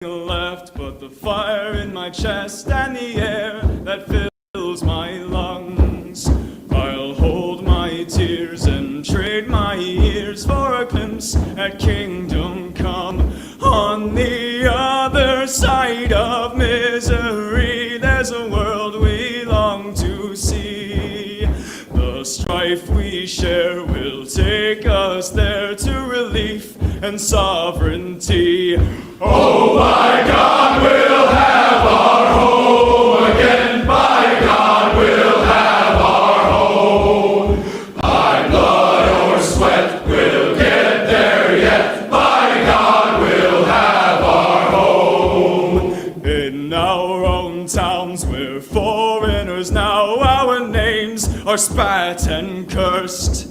left but the fire in my chest and the air that fills my lungs. I'll hold my tears and trade my years for a glimpse at kingdom come. On the other side of misery, there's a world we long to see. The strife we share will take us there to relief and sovereignty. Oh, by God, we'll have our home again. By God, we'll have our home. By blood or sweat, we'll get there yet. By God, we'll have our home. In our own towns, we're foreigners now. Our names are spat and cursed.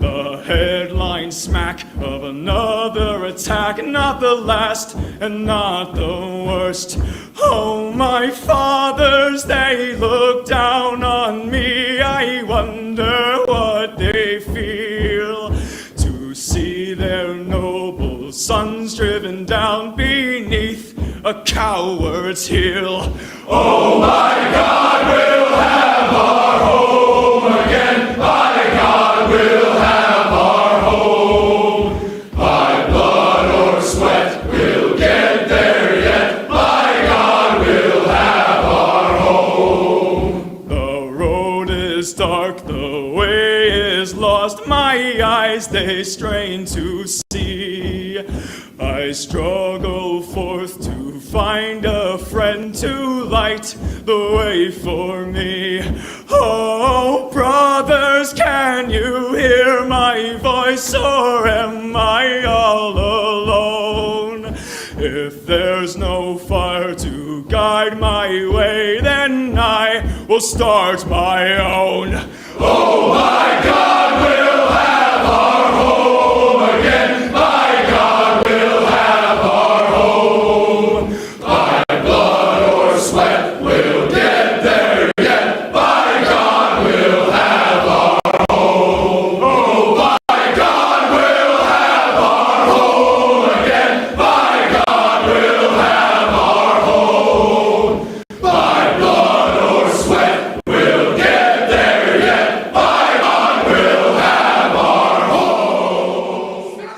The headline smack of another attack, not the last and not the worst. Oh, my fathers, they look down on me. I wonder what they feel to see their noble sons driven down beneath a coward's heel. Oh, my God, we'll have our home again. By God, we'll have our home. By blood or sweat, we'll get there yet. By God, we'll have our home. The road is dark, the way is lost. My eyes, they strain to see. I struggle forth to find a friend to light the way for me. Oh, brothers, can you hear my voice, or am I all alone? If there's no fire to guide my way, then I will start my own. Oh, my God, we'll have our home again. By God, we'll have our home. By blood or sweat, we'll get there yet. By God, we'll have our home. Oh, by God, we'll have our home again. By God, we'll have our home. By blood or sweat, we'll get there yet. By God, we'll have our home.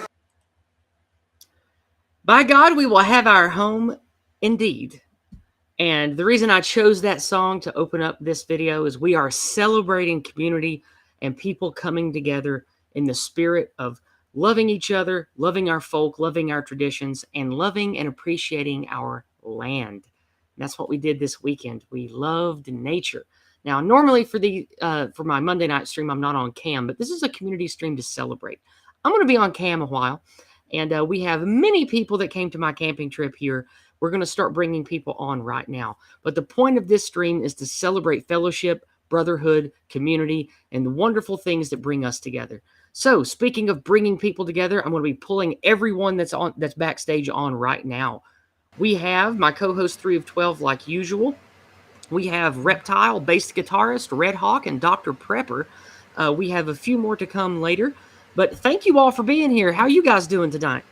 By God, we will have our home indeed. And the reason I chose that song to open up this video is we are celebrating community and people coming together in the spirit of loving each other, loving our folk, loving our traditions, and loving and appreciating our land. And that's what we did this weekend. We loved nature. Now, normally for my Monday night stream, I'm not on cam, but this is a community stream to celebrate. I'm going to be on cam a while, and we have many people that came to my camping trip here. We're going to start bringing people on right now. But the point of this stream is to celebrate fellowship, brotherhood, community, and the wonderful things that bring us together. So, speaking of bringing people together, I'm going to be pulling everyone that's backstage on right now. We have my co-host 3 of 12 like usual. We have Reptile, bass guitarist, Red Hawk, and Dr. Prepper. We have a few more to come later. But thank you all for being here. How are you guys doing tonight?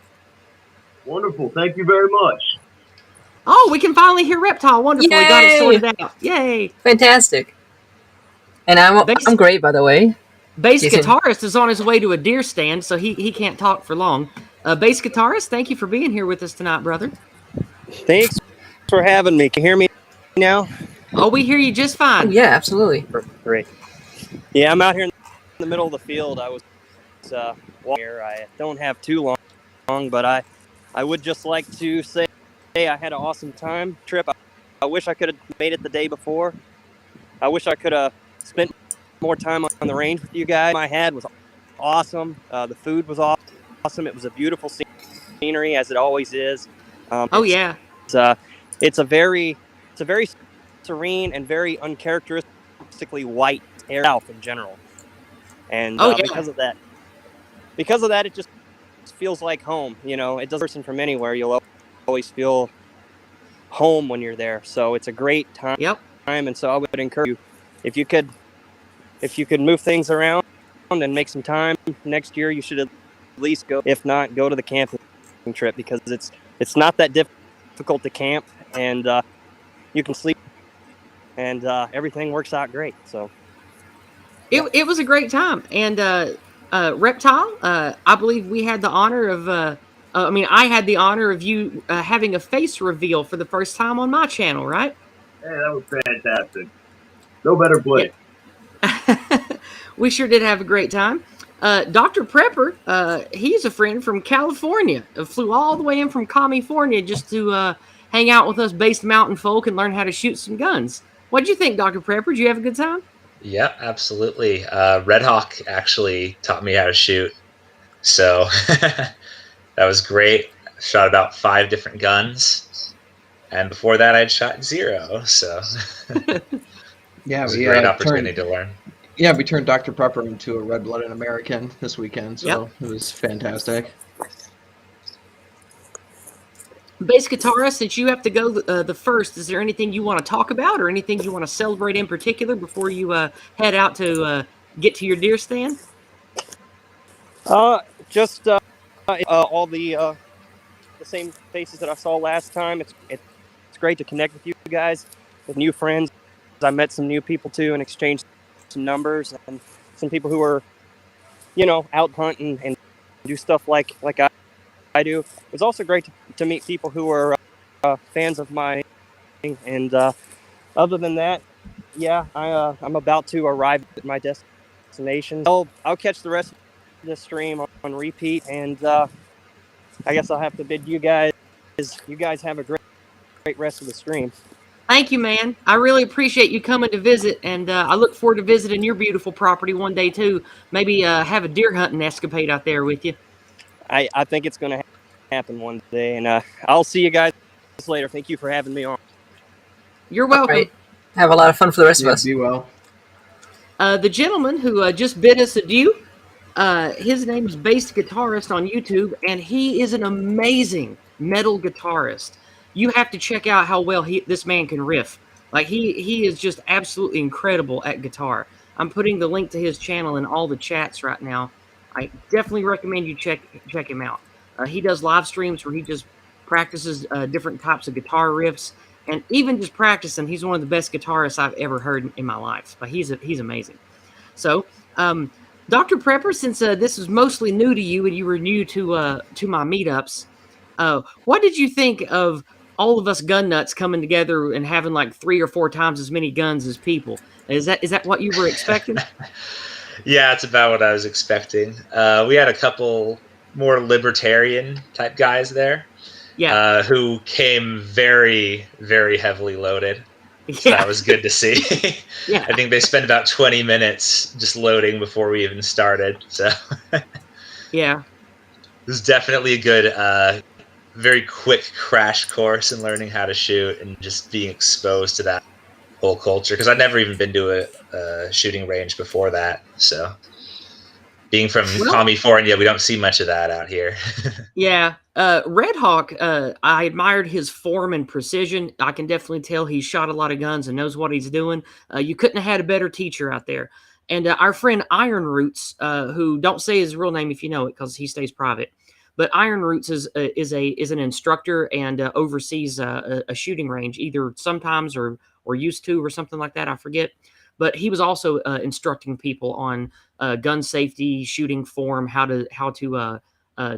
Wonderful. Thank you very much. Oh, we can finally hear Reptile. Wonderful. Yay! We got it sorted out. Yay. Fantastic. And I'm great, by the way. Bass guitarist is on his way to a deer stand, so he can't talk for long. Bass guitarist, thank you for being here with us tonight, brother. Thanks for having me. Can you hear me now? Oh, we hear you just fine. Oh, yeah, absolutely. Great. Yeah, I'm out here in the middle of the field. I was walking here. I don't have too long, but I would just like to say I had an awesome trip. I wish I could have made it the day before. I wish I could have spent more time on the range with you guys. My head was awesome. The food was awesome. It was a beautiful scenery, as it always is. It's a very serene and very uncharacteristically white air south in general. And because of that, it just feels like home. You know, it doesn't person from anywhere. You'll always feel home when you're there. So it's a great time. Yep. And so I would encourage you, if you could move things around and make some time next year, you should at least go. If not, go to the camping trip, because it's not that difficult difficult to camp, and you can sleep, and everything works out great. So it was a great time. And Reptile, I believe we had the honor of I had the honor of you having a face reveal for the first time on my channel, right? Hey, that was fantastic. No better place. We sure did have a great time. Dr. Prepper, he's a friend from California. Flew all the way in from California just to hang out with us based mountain folk and learn how to shoot some guns. What'd you think, Dr. Prepper? Did you have a good time? Yeah, absolutely. Red Hawk actually taught me how to shoot. So that was great. Shot about 5 different guns. And before that, I'd shot 0. So yeah, it was a great opportunity to learn. Yeah, we turned Dr. Prepper into a red-blooded American this weekend, so It was fantastic. Bass guitarist, since you have to go the first, is there anything you want to talk about or anything you want to celebrate in particular before you head out to get to your deer stand? Just all the same faces that I saw last time. It's great to connect with you guys, with new friends. I met some new people too and exchanged some numbers, and some people who are, out hunting and do stuff like I do. It was also great to meet people who are fans of mine. And other than that, yeah, I'm about to arrive at my destination. I'll catch the rest of the stream on repeat, and I guess I'll have to bid you guys have a great rest of the stream. Thank you, man. I really appreciate you coming to visit, and I look forward to visiting your beautiful property one day too. Maybe have a deer hunting escapade out there with you. I think it's going to happen one day, and I'll see you guys later. Thank you for having me on. You're welcome. Right. Have a lot of fun for the rest of us. Be well. The gentleman who just bid us adieu, his name is Bass Guitarist on YouTube, and he is an amazing metal guitarist. You have to check out how well this man can riff. Like he is just absolutely incredible at guitar. I'm putting the link to his channel in all the chats right now. I definitely recommend you check him out. He does live streams where he just practices different types of guitar riffs, and even just practicing, he's one of the best guitarists I've ever heard in my life. But he's amazing. So, Dr. Prepper, since this is mostly new to you and you were new to my meetups, what did you think of all of us gun nuts coming together and having like 3 or 4 times as many guns as people? Is that what you were expecting? Yeah, it's about what I was expecting. We had a couple more libertarian type guys there, who came very, very heavily loaded. So that was good to see. Yeah. I think they spent about 20 minutes just loading before we even started. So yeah, it was definitely a good, very quick crash course in learning how to shoot and just being exposed to that whole culture, because I'd never even been to a shooting range before that. So being from California, we don't see much of that out here. Yeah. Red Hawk, I admired his form and precision. I can definitely tell he's shot a lot of guns and knows what he's doing. You couldn't have had a better teacher out there. And our friend Iron Roots, who don't say his real name if you know it because he stays private, but Iron Roots is an instructor and oversees a shooting range, either sometimes or used to or something like that. I forget. But he was also instructing people on gun safety, shooting form, how to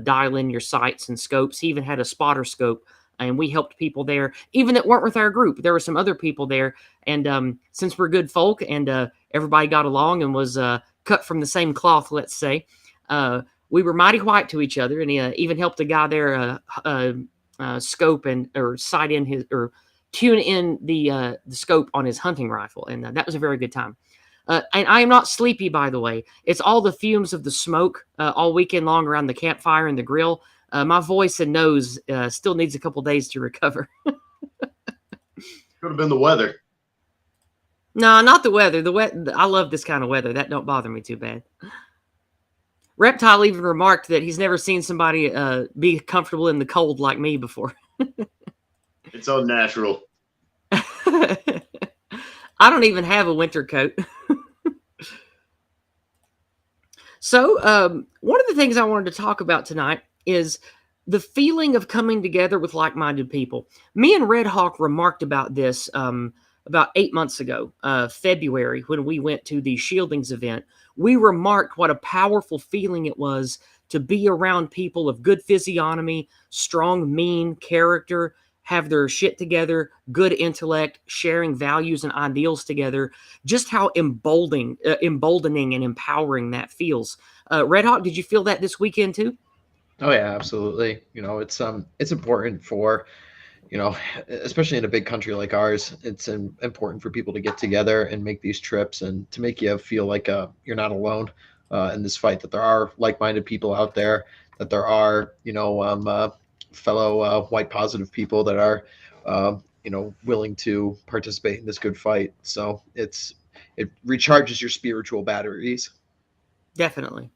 dial in your sights and scopes. He even had a spotter scope, and we helped people there, even that weren't with our group. There were some other people there, and since we're good folk and everybody got along and was cut from the same cloth, let's say, we were mighty white to each other, and he even helped a guy there scope or sight in his or tune in the scope on his hunting rifle, and that was a very good time. And I am not sleepy, by the way. It's all the fumes of the smoke all weekend long around the campfire and the grill. My voice and nose still needs a couple days to recover. Could have been the weather. No, not the weather. I love this kind of weather. That don't bother me too bad. Reptile even remarked that he's never seen somebody be comfortable in the cold like me before. It's unnatural. I don't even have a winter coat. So, one of the things I wanted to talk about tonight is the feeling of coming together with like-minded people. Me and Red Hawk remarked about this about 8 months ago, February, when we went to the Shieldings event. We remarked what a powerful feeling it was to be around people of good physiognomy, strong, mean character, have their shit together, good intellect, sharing values and ideals together. Just how emboldening and empowering that feels. Red Hawk, did you feel that this weekend too? Oh yeah, absolutely. It's important for, especially in a big country like ours, it's important for people to get together and make these trips and to make you feel like you're not alone in this fight. That there are like-minded people out there. That there are, fellow white positive people that are, willing to participate in this good fight. So it recharges your spiritual batteries. Definitely.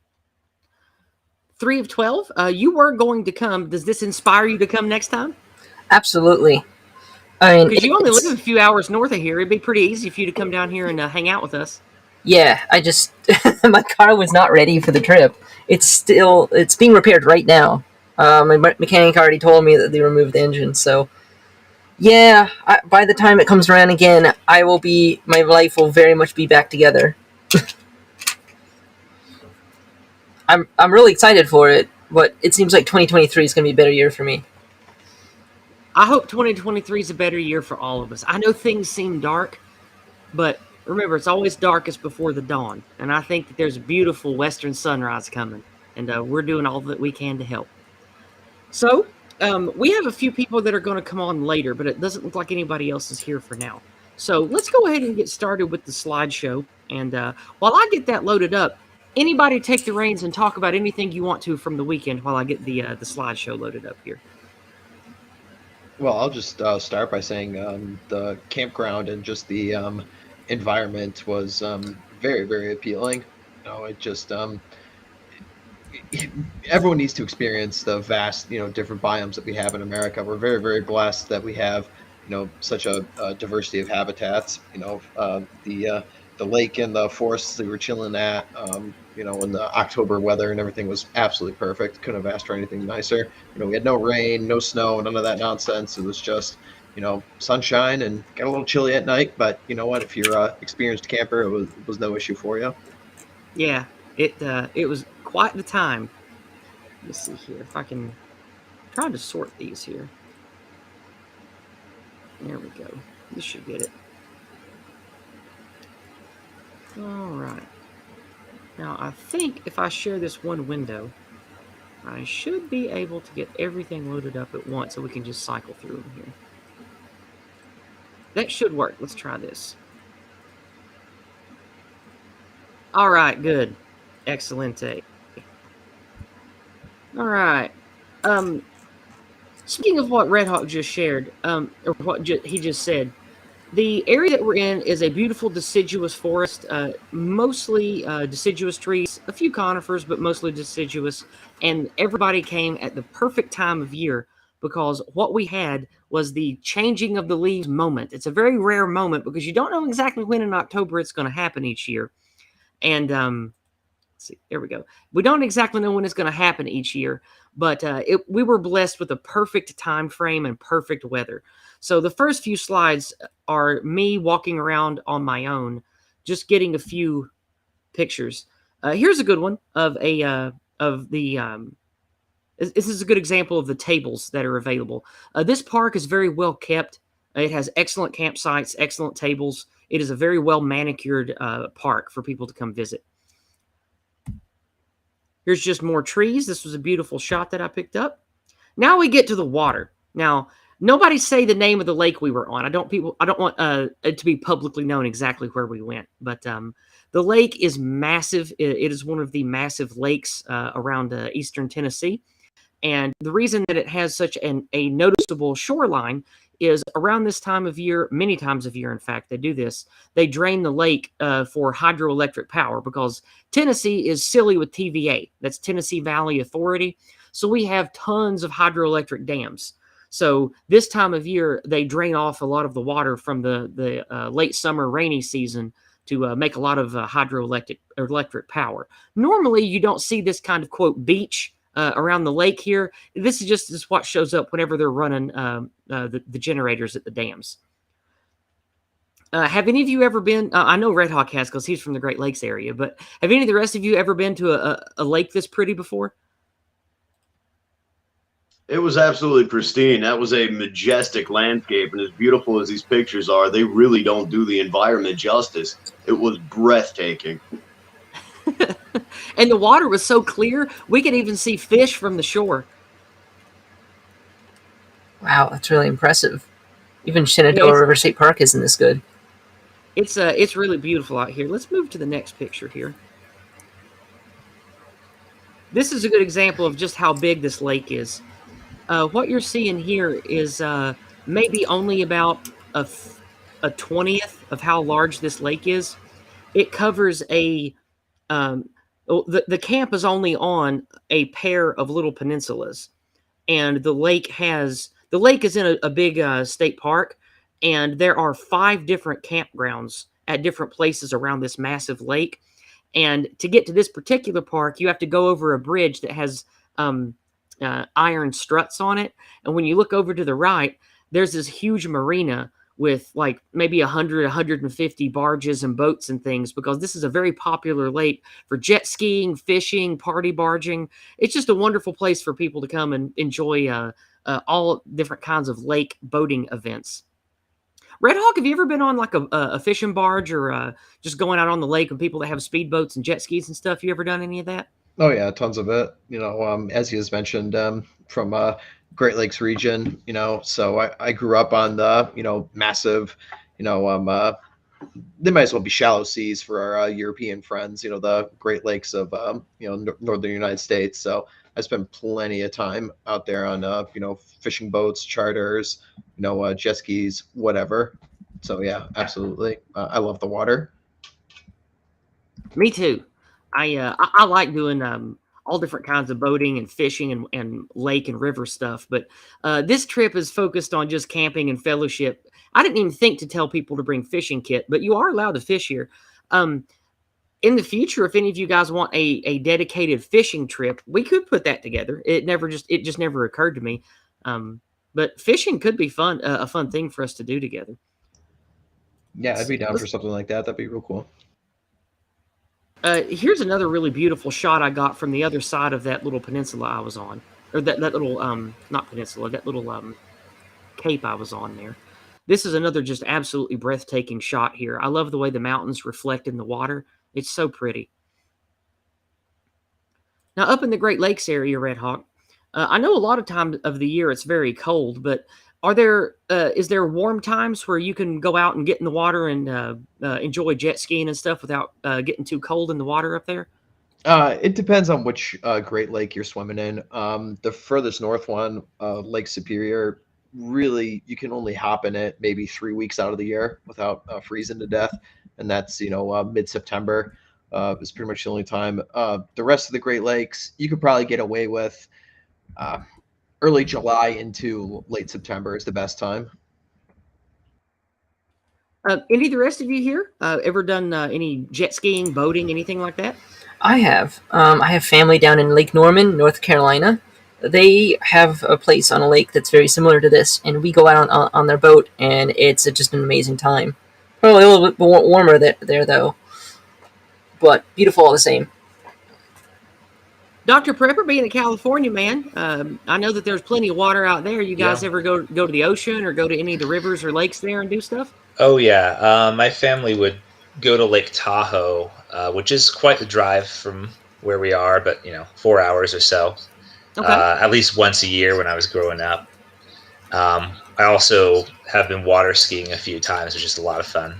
3 of 12. You were going to come. Does this inspire you to come next time? Absolutely. I mean, Because you only live a few hours north of here. It'd be pretty easy for you to come down here and hang out with us. yeah, I just my car was not ready for the trip. It's being repaired right now. My mechanic already told me that they removed the engine. So yeah, by the time it comes around again, my life will very much be back together. I'm really excited for it, but it seems like 2023 is going to be a better year for me. I hope 2023 is a better year for all of us. I know things seem dark, but remember, it's always darkest before the dawn. And I think that there's a beautiful western sunrise coming, and we're doing all that we can to help. So we have a few people that are going to come on later, but it doesn't look like anybody else is here for now. So let's go ahead and get started with the slideshow. And while I get that loaded up, anybody take the reins and talk about anything you want to from the weekend while I get the slideshow loaded up here. Well, I'll just start by saying the campground and just the environment was very, very appealing. It just everyone needs to experience the vast, different biomes that we have in America. We're very, very blessed that we have, such a diversity of habitats. The lake and the forests that we were chilling at, in the October weather and everything was absolutely perfect. Couldn't have asked for anything nicer. We had no rain, no snow, none of that nonsense. It was just, sunshine and got a little chilly at night. But you know what? If you're an experienced camper, it was no issue for you. Yeah, it was quite the time. Let's see here if I can try to sort these here. There we go. This should get it. All right. Now, I think if I share this one window, I should be able to get everything loaded up at once so we can just cycle through them here. That should work. Let's try this. All right, good. Excelente. All right. Speaking of what Red Hawk just shared, or what he just said, the area that we're in is a beautiful deciduous forest, mostly deciduous trees, a few conifers, but mostly deciduous. And everybody came at the perfect time of year because what we had was the changing of the leaves moment. It's a very rare moment because you don't know exactly when in October it's going to happen each year. And let's see, there we go. We don't exactly know when it's going to happen each year, but we were blessed with a perfect time frame and perfect weather. So the first few slides are me walking around on my own, just getting a few pictures. Here's a good one of this is a good example of the tables that are available. This park is very well kept. It has excellent campsites, excellent tables. It is a very well manicured park for people to come visit. Here's just more trees. This was a beautiful shot that I picked up. Now we get to the water. Now, nobody say the name of the lake we were on. I don't want it to be publicly known exactly where we went. But the lake is massive. It is one of the massive lakes around eastern Tennessee. And the reason that it has such a noticeable shoreline is around this time of year, many times of year, in fact, they do this. They drain the lake for hydroelectric power because Tennessee is silly with TVA. That's Tennessee Valley Authority. So we have tons of hydroelectric dams. So this time of year, they drain off a lot of the water from the late summer rainy season to make a lot of hydroelectric power. Normally, you don't see this kind of, quote, beach around the lake here. This is just what shows up whenever they're running the generators at the dams. Have any of you ever been? I know Red Hawk has because he's from the Great Lakes area. But have any of the rest of you ever been to a lake this pretty before? It was absolutely pristine. That was a majestic landscape, and as beautiful as these pictures are, they really don't do the environment justice. It was breathtaking. And the water was so clear, we could even see fish from the shore. Wow, that's really impressive. Even Shenandoah River State Park isn't this good. It's really beautiful out here. Let's move to the next picture here. This is a good example of just how big this lake is. What you're seeing here is maybe only about a 20th of how large this lake is. It covers the camp is only on a pair of little peninsulas, and the lake is in a big state park, and there are 5 different campgrounds at different places around this massive lake. And to get to this particular park, you have to go over a bridge that has iron struts on it. And when you look over to the right, there's this huge marina with like maybe 100, 150 barges and boats and things, because this is a very popular lake for jet skiing, fishing, party barging. It's just a wonderful place for people to come and enjoy all different kinds of lake boating events. Red Hawk, have you ever been on like a fishing barge or just going out on the lake with people that have speedboats and jet skis and stuff? You ever done any of that? Oh yeah, tons of it. As he has mentioned, from Great Lakes region. So I grew up on the massive, they might as well be shallow seas for our European friends. The Great Lakes of northern United States. So I spent plenty of time out there on fishing boats, charters, jet skis, whatever. So yeah, absolutely. I love the water. Me too. I like doing all different kinds of boating and fishing and lake and river stuff. But this trip is focused on just camping and fellowship. I didn't even think to tell people to bring fishing kit, but you are allowed to fish here. In the future, if any of you guys want a dedicated fishing trip, we could put that together. It just never occurred to me. But fishing could be fun, a fun thing for us to do together. Yeah, I'd be down for something like that. That'd be real cool. Here's another really beautiful shot I got from the other side of that little peninsula I was on, or that little not peninsula, that little cape I was on there. This is another just absolutely breathtaking shot here. I love the way the mountains reflect in the water. It's so pretty. Now, up in the Great Lakes area, Red Hawk, I know a lot of times of the year it's very cold, but is there warm times where you can go out and get in the water and enjoy jet skiing and stuff without getting too cold in the water up there? It depends on which Great Lake you're swimming in. The furthest north one, Lake Superior, really you can only hop in it maybe 3 weeks out of the year without freezing to death, and that's mid-September. Is pretty much the only time. The rest of the Great Lakes you could probably get away with. Early July into late September is the best time. Any of the rest of you here ever done any jet skiing, boating, anything like that? I have. I have family down in Lake Norman, North Carolina. They have a place on a lake that's very similar to this, and we go out on their boat, and it's just an amazing time. Probably a little bit warmer there though, but beautiful all the same. Dr. Prepper, being a California man, I know that there's plenty of water out there. You guys ever go to the ocean or go to any of the rivers or lakes there and do stuff? Oh yeah, my family would go to Lake Tahoe, which is quite the drive from where we are, but 4 hours or so. Okay. At least once a year when I was growing up. I also have been water skiing a few times, which is a lot of fun.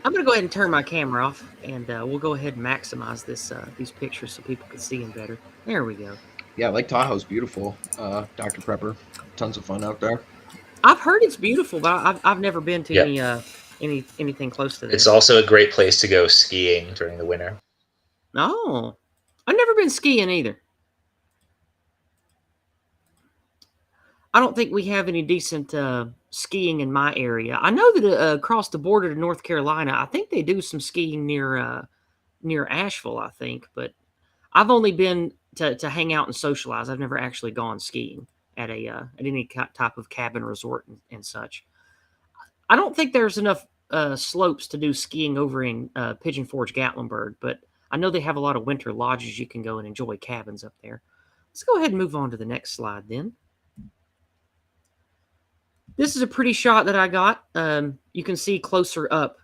I'm going to go ahead and turn my camera off, and we'll go ahead and maximize these pictures so people can see them better. There we go. Yeah, Lake Tahoe's beautiful, Dr. Prepper. Tons of fun out there. I've heard it's beautiful, but I've never been to anything close to this. It's also a great place to go skiing during the winter. Oh, I've never been skiing either. I don't think we have any decent skiing in my area. I know that across the border to North Carolina, I think they do some skiing near Asheville, I think. But I've only been to hang out and socialize. I've never actually gone skiing at any type of cabin resort and such. I don't think there's enough slopes to do skiing over in Pigeon Forge, Gatlinburg, but I know they have a lot of winter lodges you can go and enjoy cabins up there. Let's go ahead and move on to the next slide then. This is a pretty shot that I got. You can see closer up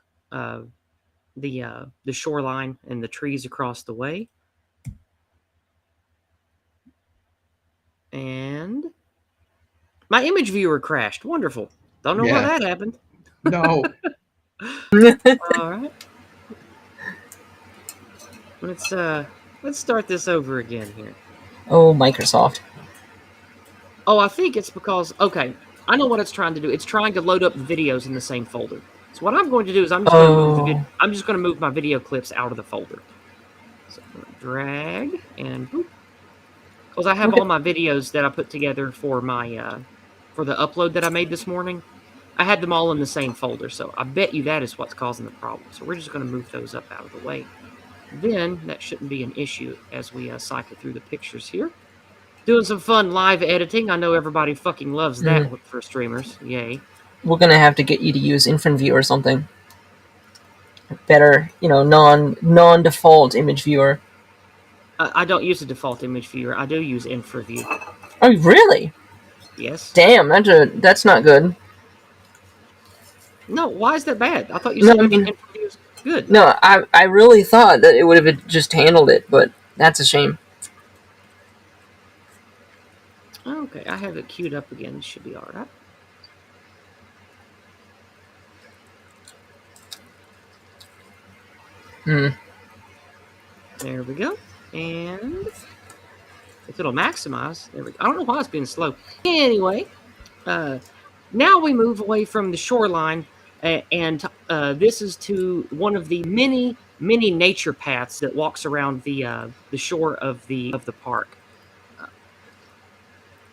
the shoreline and the trees across the way. And my image viewer crashed. Wonderful. Don't know why that happened. No. All right. Let's start this over again here. Oh, Microsoft. Oh, I think it's because, okay, I know what it's trying to do. It's trying to load up the videos in the same folder. So what I'm going to do is I'm just going to move my video clips out of the folder. So I'm going to drag and boop. Because I have all my videos that I put together for my for the upload that I made this morning. I had them all in the same folder, so I bet you that is what's causing the problem. So we're just going to move those up out of the way. Then that shouldn't be an issue as we cycle through the pictures here. Doing some fun live editing. I know everybody fucking loves that for streamers. Yay. We're going to have to get you to use Infant View or something. Better, non-default image viewer. I don't use a default image viewer. I do use InfraView. Oh, really? Yes. Damn, that's not good. No, why is that bad? I thought you said InfraView was good. No, I really thought that it would have just handled it, but that's a shame. Okay, I have it queued up again. It should be all right. There we go. And if it'll maximize, there we go. I don't know why it's being slow. Anyway, now we move away from the shoreline, and this is to one of the many nature paths that walks around the shore of the park.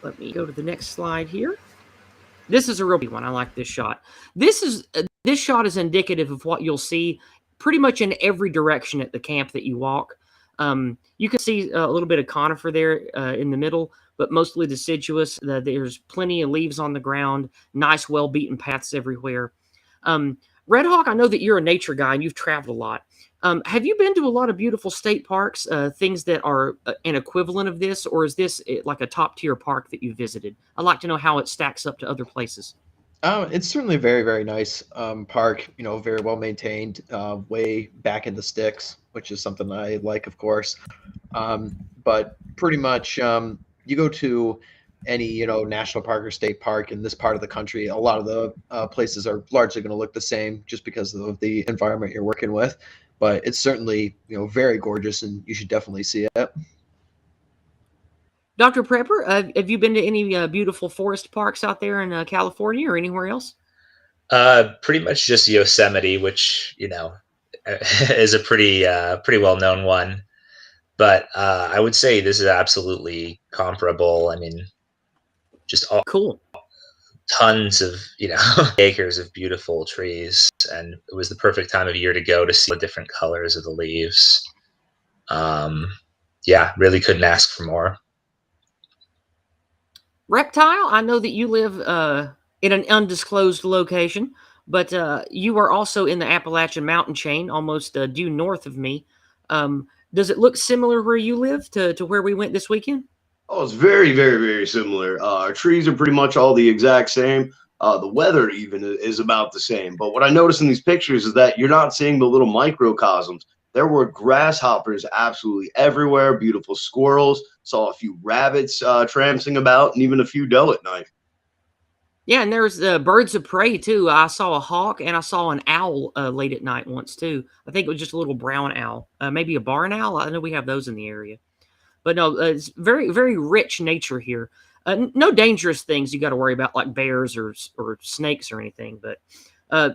Let me go to the next slide here. This is a real big one. I like this shot. This shot is indicative of what you'll see pretty much in every direction at the camp that you walk. You can see a little bit of conifer there in the middle, but mostly deciduous. There's plenty of leaves on the ground, nice, well-beaten paths everywhere. Red Hawk, I know that you're a nature guy and you've traveled a lot. Have you been to a lot of beautiful state parks, things that are an equivalent of this, or is this like a top-tier park that you visited? I'd like to know how it stacks up to other places. It's certainly a very, very nice park, very well maintained, way back in the sticks, which is something I like, of course. But pretty much you go to any, national park or state park in this part of the country, a lot of the places are largely going to look the same just because of the environment you're working with. But it's certainly, very gorgeous, and you should definitely see it. Dr. Prepper, have you been to any beautiful forest parks out there in California or anywhere else? Pretty much just Yosemite, which is a pretty well-known one. But I would say this is absolutely comparable. I mean, just cool. Tons of acres of beautiful trees, and it was the perfect time of year to go to see the different colors of the leaves. Really couldn't ask for more. Reptile, I know that you live in an undisclosed location, but you are also in the Appalachian mountain chain, almost due north of me. Does it look similar where you live to where we went this weekend? Oh, it's very, very, very similar. Our trees are pretty much all the exact same. The weather even is about the same. But what I noticed in these pictures is that you're not seeing the little microcosms. There were grasshoppers absolutely everywhere, beautiful squirrels, saw a few rabbits tramping about, and even a few doe at night. Yeah, and there's birds of prey, too. I saw a hawk, and I saw an owl late at night once, too. I think it was just a little brown owl, maybe a barn owl. I know we have those in the area. But no, it's very, very rich nature here. No dangerous things you got to worry about, like bears or snakes or anything. But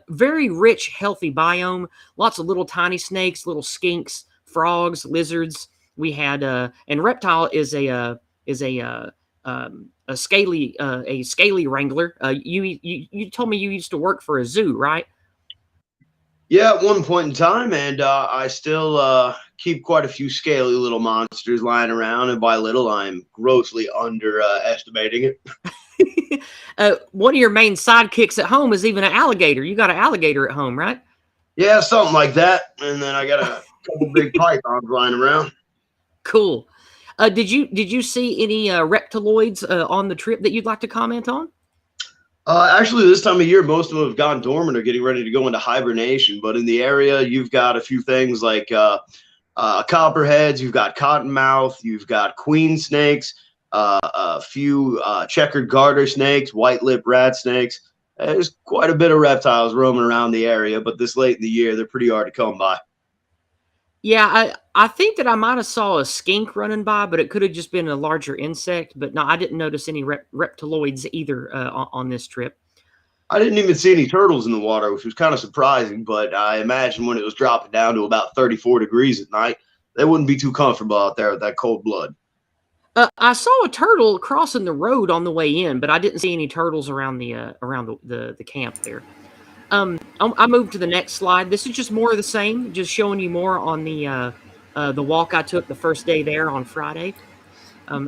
very rich, healthy biome. Lots of little tiny snakes, little skinks, frogs, lizards. We had and reptile is a scaly wrangler. You told me you used to work for a zoo, right? Yeah, at one point in time, and I still keep quite a few scaly little monsters lying around, and by little, I'm grossly underestimating it. One of your main sidekicks at home is even an alligator. You got an alligator at home, right? Yeah, something like that. And then I got a couple big pythons lying around. Cool. Did you see any reptiloids on the trip that you'd like to comment on? Actually, this time of year, most of them have gone dormant or getting ready to go into hibernation. But in the area, you've got a few things like copperheads, you've got cottonmouth, you've got queen snakes, a few checkered garter snakes, white lip rat snakes. There's quite a bit of reptiles roaming around the area, but this late in the year, they're pretty hard to come by. Yeah, I think that I might have saw a skink running by, but it could have just been a larger insect. But no, I didn't notice any reptiloids either on this trip. I didn't even see any turtles in the water, which was kind of surprising, but I imagine when it was dropping down to about 34 degrees at night, they wouldn't be too comfortable out there with that cold blood. I saw a turtle crossing the road on the way in, but I didn't see any turtles around the camp there. I moved to the next slide. This is just more of the same, just showing you more on the walk I took the first day there on Friday.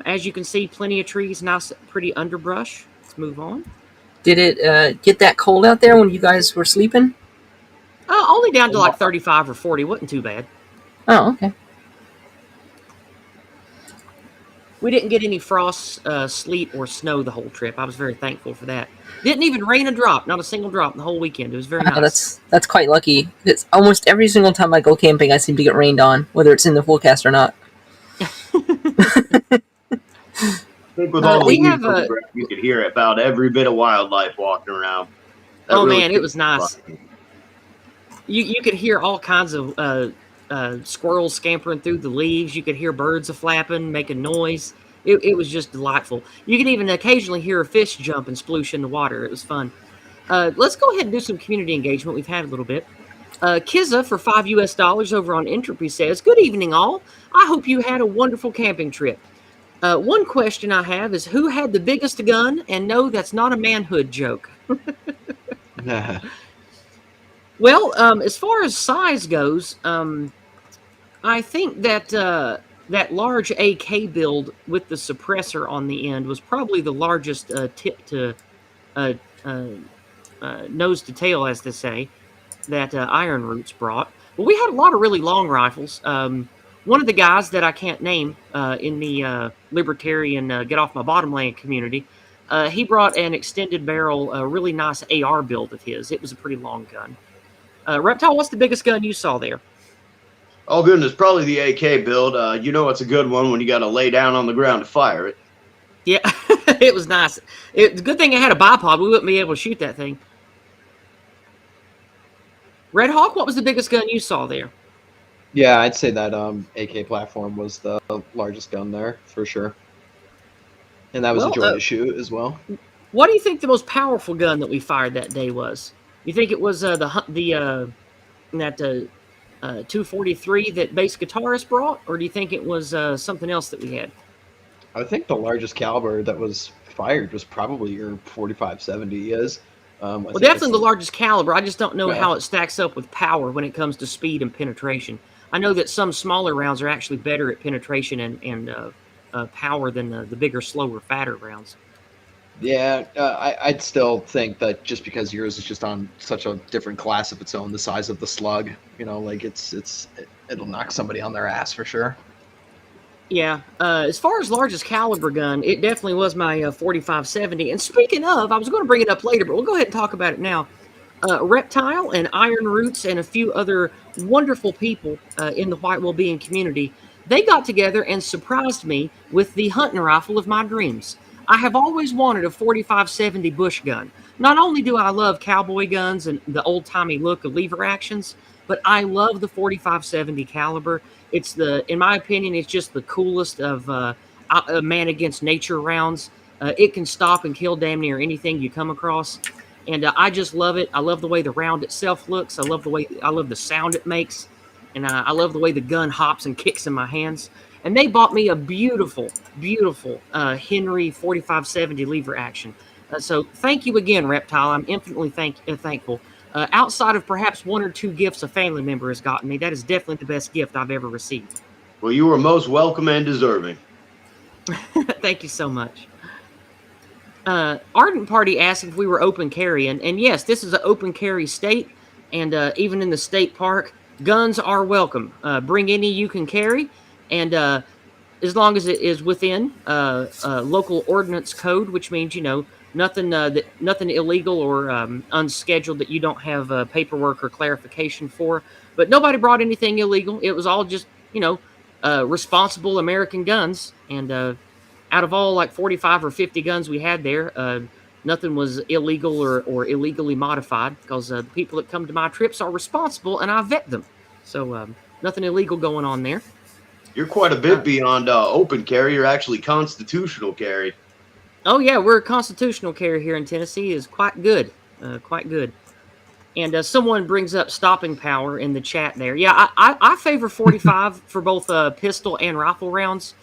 As you can see, plenty of trees, nice, pretty underbrush. Let's move on. Did it get that cold out there when you guys were sleeping? Only down to like 35 or 40. Wasn't too bad. Oh, okay. We didn't get any frost, sleet, or snow the whole trip. I was very thankful for that. Didn't even rain a drop, not a single drop the whole weekend. It was very nice. That's quite lucky. It's almost every single time I go camping, I seem to get rained on, whether it's in the forecast or not. I think with all the leaves you could hear about every bit of wildlife walking around. Oh man, it was nice. You could hear all kinds of squirrels scampering through the leaves. You could hear birds flapping, making noise. It was just delightful. You could even occasionally hear a fish jump and sploosh in the water. It was fun. Let's go ahead and do some community engagement. We've had a little bit. Kizza for $5 over on Entropy says, "Good evening, all. I hope you had a wonderful camping trip. One question I have is who had the biggest gun? And no, that's not a manhood joke." Well, as far as size goes, I think that that large AK build with the suppressor on the end was probably the largest tip to nose to tail, as they say, that Iron Roots brought. But we had a lot of really long rifles. One of the guys that I can't name in the libertarian get off my bottom land community, he brought an extended barrel, a really nice AR build of his. It was a pretty long gun. Reptile, what's the biggest gun you saw there? Oh goodness, probably the AK build. You know it's a good one when you got to lay down on the ground to fire it. Yeah, it was nice. It's a good thing it had a bipod. We wouldn't be able to shoot that thing. Red Hawk, what was the biggest gun you saw there? Yeah, I'd say that AK platform was the largest gun there for sure, and that was a joy to shoot as well. What do you think the most powerful gun that we fired that day was? You think it was that 243 that bass guitarist brought, or do you think it was something else that we had? I think the largest caliber that was fired was probably your 4570 is. Well, definitely the largest caliber. I just don't know how it stacks up with power when it comes to speed and penetration. I know that some smaller rounds are actually better at penetration and power than the bigger, slower, fatter rounds. Yeah, I'd still think that just because yours is just on such a different class of its own, the size of the slug, you know, like it'll knock somebody on their ass for sure. Yeah, as far as largest caliber gun, it definitely was my 4570. And speaking of, I was going to bring it up later, but we'll go ahead and talk about it now. Reptile and Iron Roots and a few other wonderful people in the white well-being community, they got together and surprised me with the hunting rifle of my dreams. I have always wanted a 4570 bush gun. Not only do I love cowboy guns and the old-timey look of lever actions, but I love the 4570 caliber. It's in my opinion, it's just the coolest of man against nature rounds. It can stop and kill damn near anything you come across, and I just love it. I love the way the round itself looks. I love the sound it makes, and I love the way the gun hops and kicks in my hands. And they bought me a beautiful, beautiful Henry 4570 lever action. So thank you again, Reptile. I'm infinitely thankful. Outside of perhaps 1 or 2 gifts a family member has gotten me, that is definitely the best gift I've ever received. Well, you are most welcome and deserving. Thank you so much. Ardent Party asked if we were open carry, and yes, this is an open carry state, and even in the state park, guns are welcome. Bring any you can carry, and as long as it is within local ordinance code, which means nothing nothing illegal or unscheduled that you don't have paperwork or clarification for. But nobody brought anything illegal. It was all just responsible American guns, and out of all like 45 or 50 guns we had there, nothing was illegal or illegally modified, because the people that come to my trips are responsible and I vet them. So nothing illegal going on there. You're quite a bit beyond open carry. You're actually constitutional carry. Oh yeah, we're a constitutional carry here in Tennessee. Is quite good, quite good. And someone brings up stopping power in the chat there. Yeah, I favor 45 for both pistol and rifle rounds.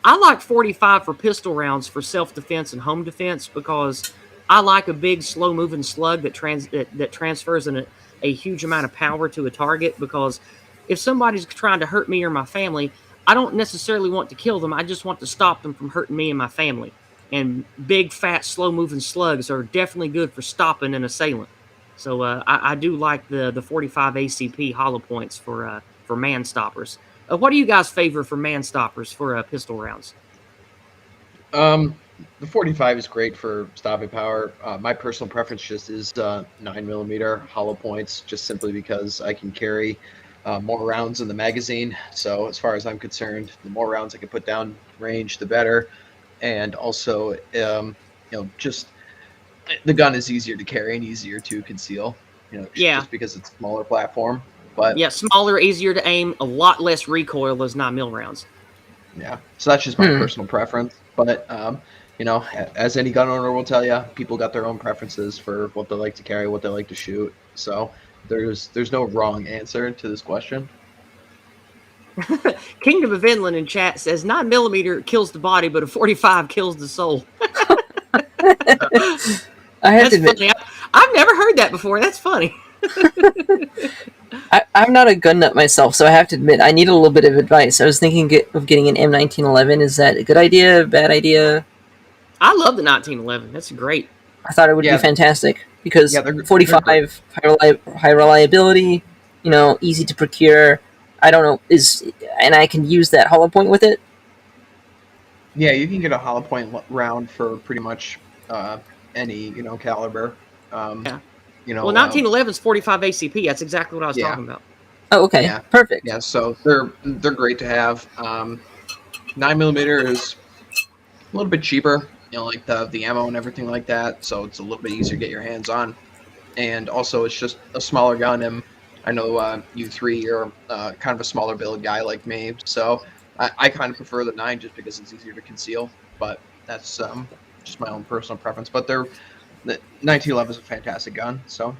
I like 45 for pistol rounds for self-defense and home defense, because I like a big, slow-moving slug that transfers a huge amount of power to a target. Because if somebody's trying to hurt me or my family, I don't necessarily want to kill them. I just want to stop them from hurting me and my family. And big, fat, slow-moving slugs are definitely good for stopping an assailant. So I do like the 45 ACP hollow points for man stoppers. What do you guys favor for man stoppers for pistol rounds? The 45 is great for stopping power. My personal preference just is 9mm hollow points, just simply because I can carry more rounds in the magazine. So as far as I'm concerned, the more rounds I can put down range, the better. And also, just the gun is easier to carry and easier to conceal. Just because it's a smaller platform. But yeah, smaller, easier to aim, a lot less recoil as 9mm rounds. Yeah, so that's just my personal preference. But as any gun owner will tell you, people got their own preferences for what they like to carry, what they like to shoot. So there's no wrong answer to this question. Kingdom of Inland in chat says 9mm kills the body, but a 45 kills the soul. I have to admit, funny. I've never heard that before. That's funny. I'm not a gun nut myself, so I have to admit I need a little bit of advice. I was thinking of getting an M1911. Is that a good idea? Bad idea? I love the 1911. That's great. I thought it would be fantastic because 45 high reliability, easy to procure. I don't know, and I can use that hollow point with it. Yeah, you can get a hollow point round for pretty much any caliber. Well, 1911 is 45 ACP. That's exactly what I was talking about. Oh, okay. Yeah. Perfect. Yeah, so they're great to have. 9mm is a little bit cheaper, like the ammo and everything like that. So it's a little bit easier to get your hands on, and also it's just a smaller gun. And I know you three, you're kind of a smaller build guy like me, so I kind of prefer the 9 just because it's easier to conceal. But that's just my own personal preference. But the 1911 is a fantastic gun. So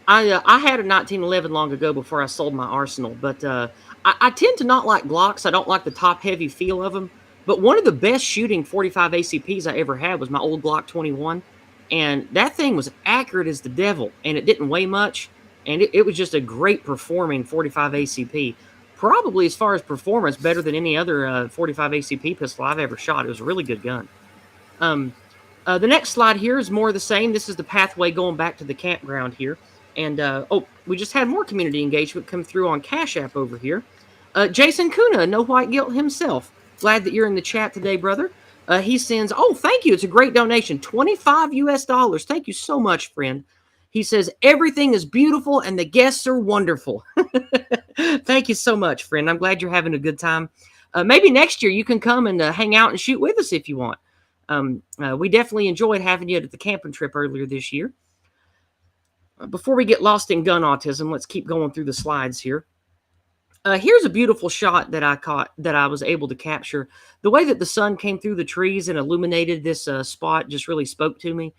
I had a 1911 long ago before I sold my arsenal, but I tend to not like Glocks. I don't like the top-heavy feel of them. But one of the best shooting 45 ACPs I ever had was my old Glock 21, and that thing was accurate as the devil, and it didn't weigh much, and it was just a great performing 45 ACP. Probably, as far as performance, better than any other 45 ACP pistol I've ever shot. It was a really good gun. The next slide here is more of the same. This is the pathway going back to the campground here. And, we just had more community engagement come through on Cash App over here. Jason Kuna, No White Guilt himself. Glad that you're in the chat today, brother. He sends, thank you. It's a great donation. $25 US. Thank you so much, friend. He says, everything is beautiful and the guests are wonderful. Thank you so much, friend. I'm glad you're having a good time. Maybe next year you can come and hang out and shoot with us if you want. We definitely enjoyed having you at the camping trip earlier this year. Before we get lost in gun autism, let's keep going through the slides here. Here's a beautiful shot that I caught, that I was able to capture. The way that the sun came through the trees and illuminated this spot just really spoke to me.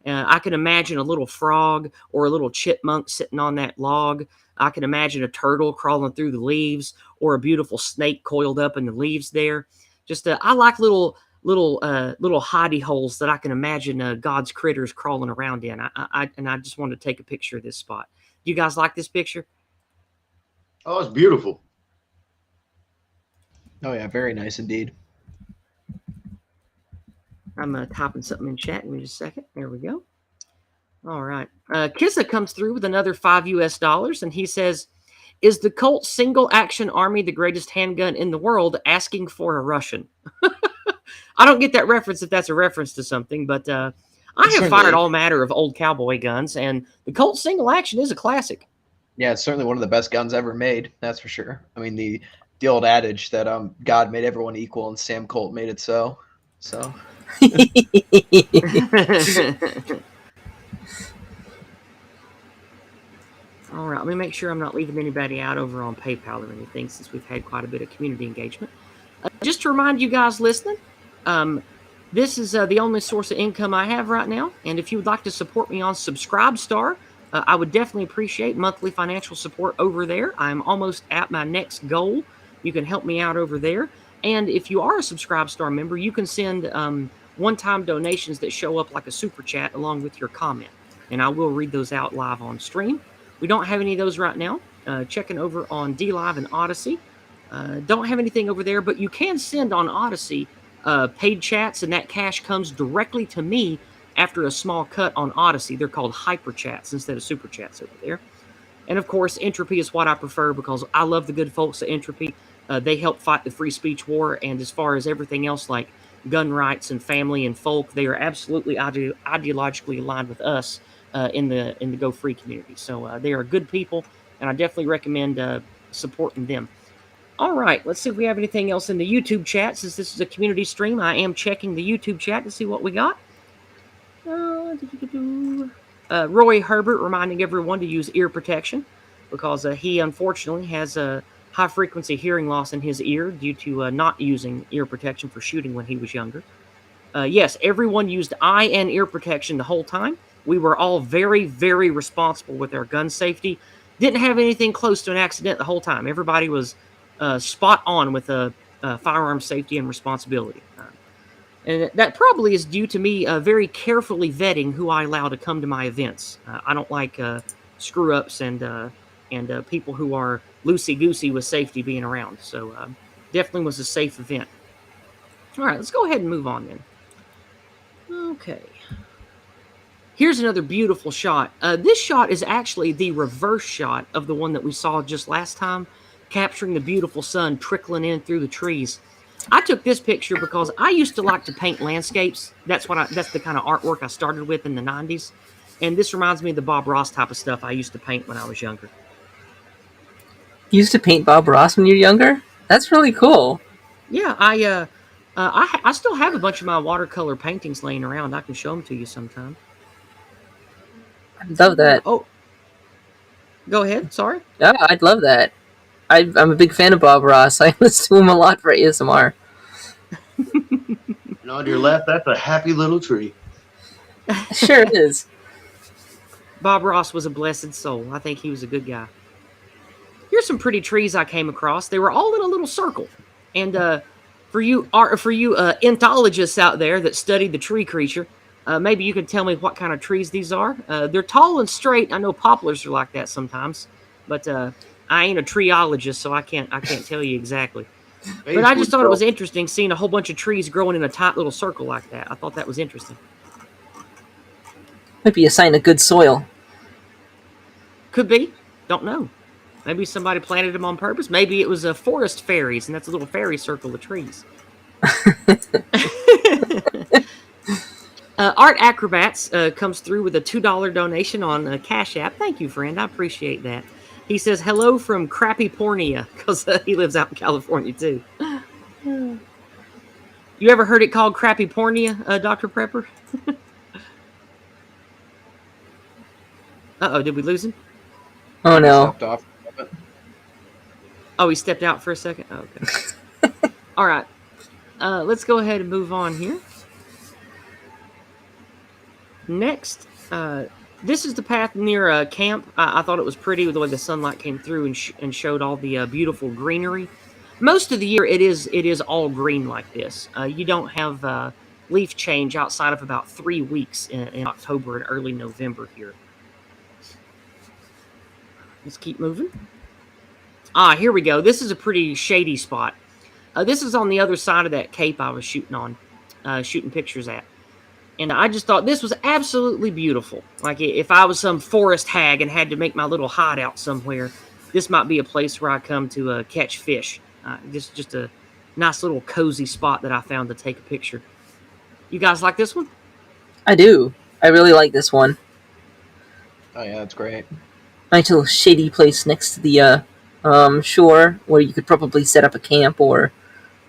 I can imagine a little frog or a little chipmunk sitting on that log. I can imagine a turtle crawling through the leaves, or a beautiful snake coiled up in the leaves there. Just I like little little hidey holes that I can imagine God's critters crawling around in. I just wanted to take a picture of this spot. You guys like this picture? Oh, it's beautiful. Oh yeah, very nice indeed. I'm typing something in chat. Give me just a second. There we go. All right. Kissa comes through with another $5 and he says, "Is the Colt single action army the greatest handgun in the world? Asking for a Russian." I don't get that reference if that's a reference to something, but I have Certainly. fired all manner of old cowboy guns, and the Colt single action is a classic. Yeah, it's certainly one of the best guns ever made. That's for sure. I mean, the old adage that God made everyone equal and Sam Colt made it so. So All right, let me make sure I'm not leaving anybody out over on PayPal or anything, since we've had quite a bit of community engagement. Just to remind you guys listening, this is the only source of income I have right now, and if you would like to support me on Subscribestar, I would definitely appreciate monthly financial support over there. I'm almost at my next goal. You can help me out over there. And if you are a Subscribestar member, you can send one-time donations that show up like a super chat along with your comment. And I will read those out live on stream. We don't have any of those right now. Checking over on DLive and Odyssey. Don't have anything over there, but you can send on Odyssey paid chats, and that cash comes directly to me after a small cut on Odyssey. They're called hyper chats instead of super chats over there. And of course, Entropy is what I prefer because I love the good folks at Entropy. They help fight the free speech war, and as far as everything else like gun rights and family and folk, they are absolutely ideologically aligned with us in the Go Free community. So they are good people, and I definitely recommend supporting them. All right, let's see if we have anything else in the YouTube chat. Since this is a community stream, I am checking the YouTube chat to see what we got. Roy Herbert reminding everyone to use ear protection because he unfortunately has a high-frequency hearing loss in his ear due to not using ear protection for shooting when he was younger. Yes, everyone used eye and ear protection the whole time. We were all very, very responsible with our gun safety. Didn't have anything close to an accident the whole time. Everybody was spot on with firearm safety and responsibility. And that probably is due to me very carefully vetting who I allow to come to my events. I don't like screw-ups and people who are loosey-goosey with safety being around. So definitely was a safe event. All right, let's go ahead and move on then. Okay. Here's another beautiful shot. This shot is actually the reverse shot of the one that we saw just last time, capturing the beautiful sun trickling in through the trees. I took this picture because I used to like to paint landscapes. That's the kind of artwork I started with in the 90s. And this reminds me of the Bob Ross type of stuff I used to paint when I was younger. You used to paint Bob Ross when you were younger? That's really cool. Yeah, I still have a bunch of my watercolor paintings laying around. I can show them to you sometime. I'd love that. Oh, go ahead. Sorry. Yeah, I'd love that. I'm a big fan of Bob Ross. I listen to him a lot for ASMR. And on your left, that's a happy little tree. Sure is. Bob Ross was a blessed soul. I think he was a good guy. Here's some pretty trees I came across. They were all in a little circle. And for you entomologists out there that studied the tree creature, maybe you could tell me what kind of trees these are. They're tall and straight. I know poplars are like that sometimes, but I ain't a treeologist, so I can't tell you exactly. But I just thought it was interesting seeing a whole bunch of trees growing in a tight little circle like that. I thought that was interesting. Might be a sign of good soil. Could be. Don't know. Maybe somebody planted them on purpose. Maybe it was a forest fairies, and that's a little fairy circle of trees. Art Acrobats comes through with a $2 donation on Cash App. Thank you, friend. I appreciate that. He says, hello from Crappy Pornia, because he lives out in California, too. You ever heard it called Crappy Pornia, Dr. Prepper? Uh-oh, did we lose him? Oh, no. Stepped off. Oh, he stepped out for a second? Oh, okay. All right. Let's go ahead and move on here. Next, this is the path near camp. I thought it was pretty with the way the sunlight came through and showed all the beautiful greenery. most of the year it is all green like this. You don't have leaf change outside of about 3 weeks in October and early November here. Let's keep moving. Here we go. This is a pretty shady spot. This is on the other side of that cape I was shooting pictures at. And I just thought this was absolutely beautiful. Like if I was some forest hag and had to make my little hideout somewhere, this might be a place where I come to catch fish. Just a nice little cozy spot that I found to take a picture. You guys like this one? I do. I really like this one. Oh yeah, that's great. Nice little shady place next to the shore where you could probably set up a camp or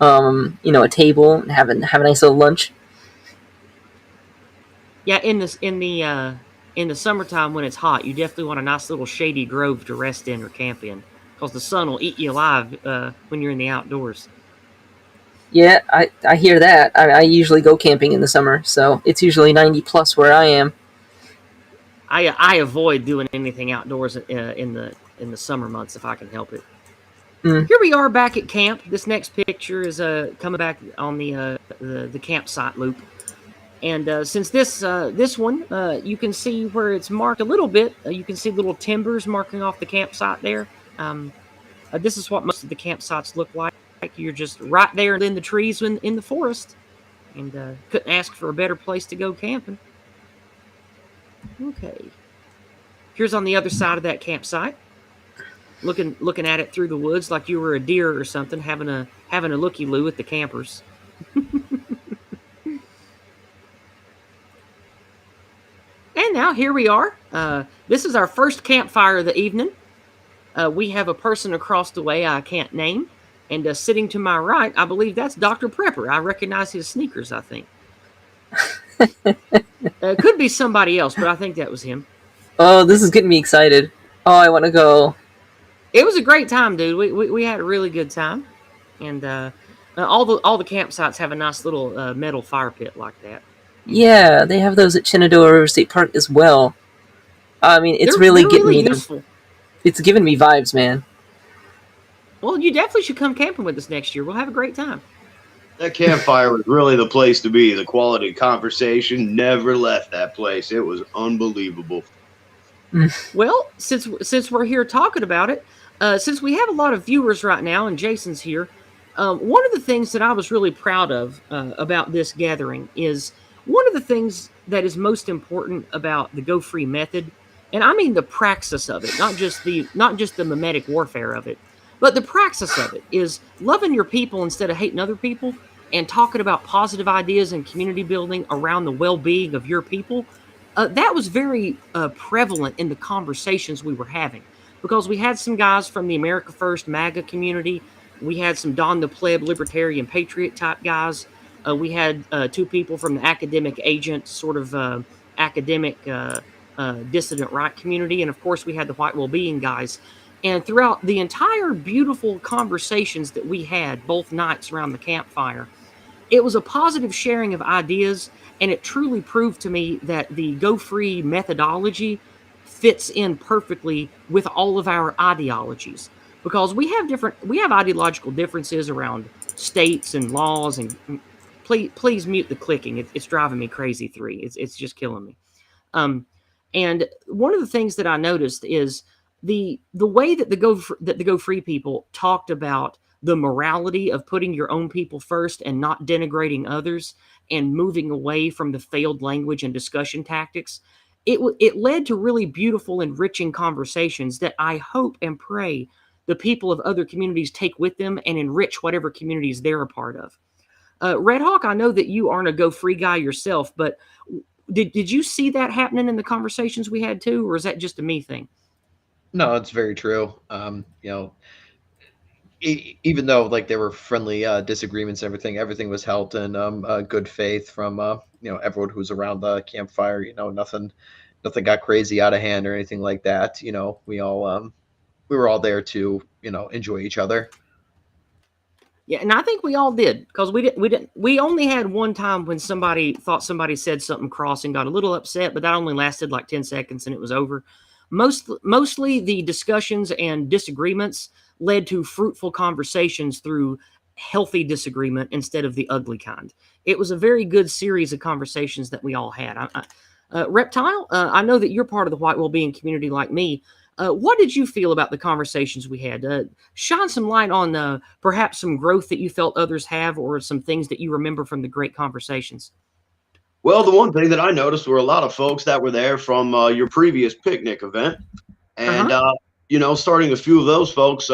a table and have a nice little lunch. Yeah, in the summertime when it's hot, you definitely want a nice little shady grove to rest in or camp in, because the sun will eat you alive when you're in the outdoors. Yeah, I hear that. I usually go camping in the summer, so it's usually 90 plus where I am. I avoid doing anything outdoors in the summer months if I can help it. Here we are back at camp. This next picture is coming back on the campsite loop. And since this one, you can see where it's marked a little bit. You can see little timbers marking off the campsite there. This is what most of the campsites look like. You're just right there in the trees in the forest. And couldn't ask for a better place to go camping. Okay. Here's on the other side of that campsite. Looking at it through the woods like you were a deer or something, having a looky-loo at the campers. And now here we are. This is our first campfire of the evening. We have a person across the way I can't name. And sitting to my right, I believe that's Dr. Prepper. I recognize his sneakers, I think. Could be somebody else, but I think that was him. Oh, this is getting me excited. Oh, I want to go. It was a great time, dude. We had a really good time. And all the campsites have a nice little metal fire pit like that. Yeah, they have those at Shenandoah State Park as well. I mean, it's they're getting really me. Useful. It's giving me vibes, man. Well, you definitely should come camping with us next year. We'll have a great time. That campfire was really the place to be. The quality of conversation never left that place. It was unbelievable. Well, since we're here talking about it, since we have a lot of viewers right now, and Jason's here, one of the things that I was really proud of about this gathering is one of the things that is most important about the Go Free method, and I mean the praxis of it, not just the mimetic warfare of it, but the praxis of it is loving your people instead of hating other people, and talking about positive ideas and community building around the well-being of your people. That was very prevalent in the conversations we were having, because we had some guys from the America First MAGA community. We had some Don the Pleb Libertarian Patriot type guys. We had 2 people from the academic agent, sort of academic dissident right community. And of course, we had the white well-being guys. And throughout the entire beautiful conversations that we had both nights around the campfire, it was a positive sharing of ideas, and it truly proved to me that the Go Free methodology fits in perfectly with all of our ideologies, because we have ideological differences around states and laws. And please mute the clicking. It's driving me crazy. 3. It's just killing me. And one of the things that I noticed is the way that the Go Free people talked about the morality of putting your own people first and not denigrating others and moving away from the failed language and discussion tactics. It led to really beautiful, enriching conversations that I hope and pray the people of other communities take with them and enrich whatever communities they're a part of. Red Hawk, I know that you aren't a Go Free guy yourself, but did you see that happening in the conversations we had too, or is that just a me thing? No, it's very true. Even though like there were friendly disagreements and everything was held in good faith from everyone who was around the campfire. Nothing got crazy out of hand or anything like that. We were all there to enjoy each other. Yeah, and I think we all did, because we only had one time when somebody thought somebody said something cross and got a little upset, but that only lasted like 10 seconds and it was over. Mostly the discussions and disagreements led to fruitful conversations through healthy disagreement instead of the ugly kind. It was a very good series of conversations that we all had. Reptile, I know that you're part of the white well-being community like me. What did you feel about the conversations we had? Shine some light on perhaps some growth that you felt others have, or some things that you remember from the great conversations. Well, the one thing that I noticed were a lot of folks that were there from your previous picnic event. And, starting a few of those folks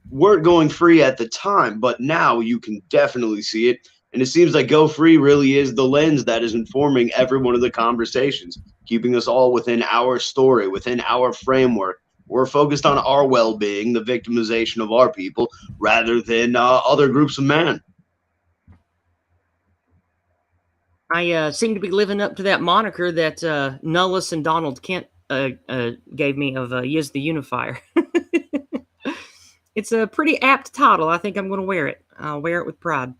weren't going free at the time, but now you can definitely see it. And it seems like Go Free really is the lens that is informing every one of the conversations, keeping us all within our story, within our framework. We're focused on our well-being, the victimization of our people, rather than other groups of men. I seem to be living up to that moniker that Nullis and Donald Kent gave me of Yiz the Unifier. It's a pretty apt title. I think I'm going to wear it. I'll wear it with pride.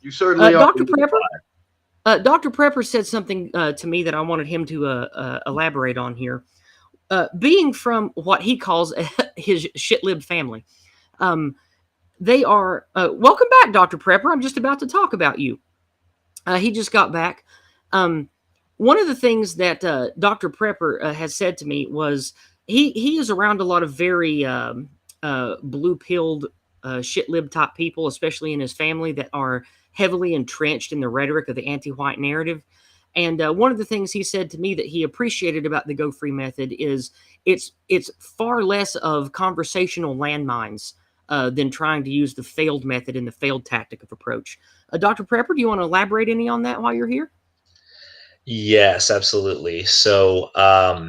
You certainly are. Dr. Prepper? Dr. Prepper said something to me that I wanted him to elaborate on here. Being from what he calls his shit-libbed family, they are... welcome back, Dr. Prepper. I'm just about to talk about you. He just got back. One of the things that Dr. Prepper has said to me was he is around a lot of very blue-pilled, shit-lib type people, especially in his family, that are heavily entrenched in the rhetoric of the anti-white narrative. And one of the things he said to me that he appreciated about the Go Free method is it's far less of conversational landmines than trying to use the failed method and the failed tactic of approach. Dr. Prepper, do you want to elaborate any on that while you're here? Yes, absolutely. So I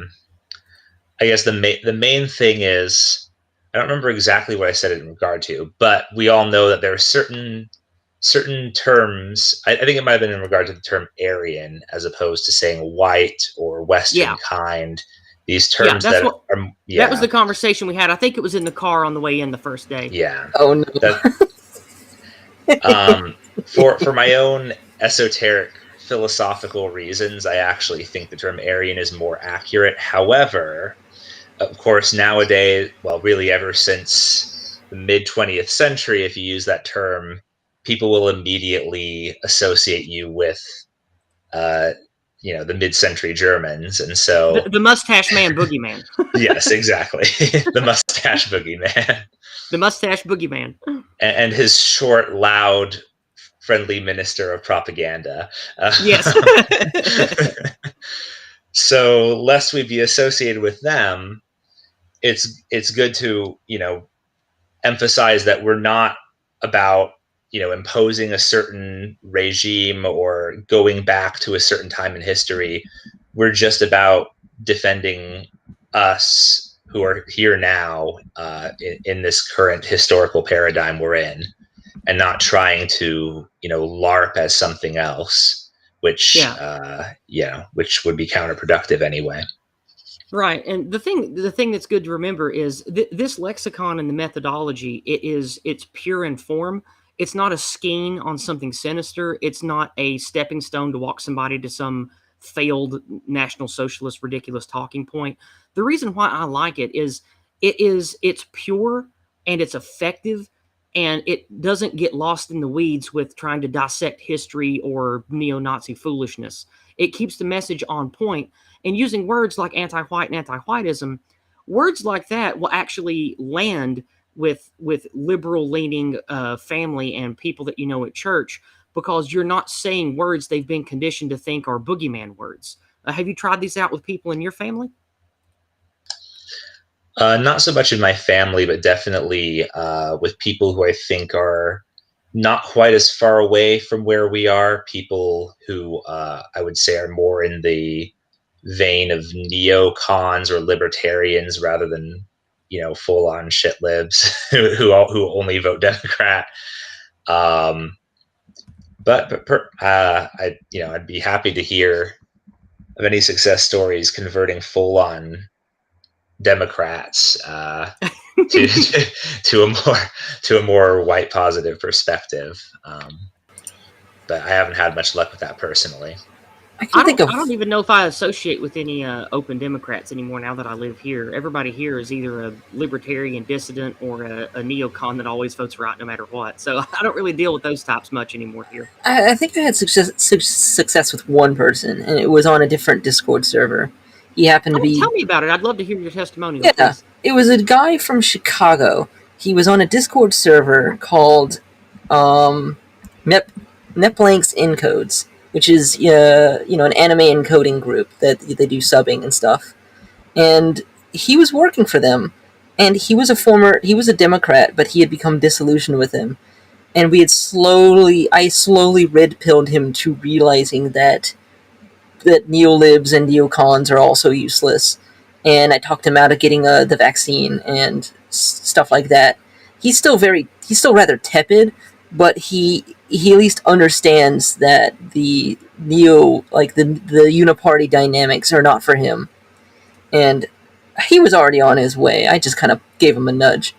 guess the main thing is, I don't remember exactly what I said it in regard to, but we all know that there are certain terms. I think it might have been in regard to the term Aryan, as opposed to saying white or Western kind. These terms that was the conversation we had. I think it was in the car on the way in the first day. Yeah. Oh no. For my own esoteric philosophical reasons, I actually think the term Aryan is more accurate. However, of course, nowadays, well, really ever since the mid-20th century, if you use that term, people will immediately associate you with, the mid-century Germans. And so... The mustache man boogeyman. Yes, exactly. The mustache boogeyman. The mustache boogeyman. And his short, loud, friendly minister of propaganda. Yes. So, lest we be associated with them, it's good to, emphasize that we're not about, imposing a certain regime or going back to a certain time in history. We're just about defending us who are here now in this current historical paradigm we're in, and not trying to, LARP as something else, which would be counterproductive anyway. Right. And the thing that's good to remember is this lexicon and the methodology, it's pure in form. It's not a skein on something sinister. It's not a stepping stone to walk somebody to some failed National Socialist ridiculous talking point. The reason why I like it is it's pure and it's effective, and it doesn't get lost in the weeds with trying to dissect history or neo-Nazi foolishness. It keeps the message on point, and using words like anti-white and anti-whiteism, words like that will actually land with liberal-leaning family and people that you know at church, because you're not saying words they've been conditioned to think are boogeyman words. Have you tried these out with people in your family? Not so much in my family, but definitely with people who I think are not quite as far away from where we are. People who I would say are more in the vein of neocons or libertarians rather than, full-on shit libs who only vote Democrat. I'd be happy to hear of any success stories converting full-on Democrats to a more white positive perspective. But I haven't had much luck with that personally. I can think of. I don't even know if I associate with any open Democrats anymore now that I live here. Everybody here is either a libertarian dissident or a neocon that always votes right no matter what. So I don't really deal with those types much anymore here. I think I had success with one person, and it was on a different Discord server. He happened to Oh, be. tell me about it. I'd love to hear your testimonial, Yeah, please. it was a guy from Chicago. He was on a Discord server called Neplinks Encodes, which is an anime encoding group that they do subbing and stuff. And he was working for them, and he was a Democrat, but he had become disillusioned with him. And I slowly red pilled him to realizing that neolibs and neocons are also useless. And I talked him out of getting the vaccine and stuff like that. He's still rather tepid, but he at least understands that the the uniparty dynamics are not for him. And he was already on his way. I just kind of gave him a nudge.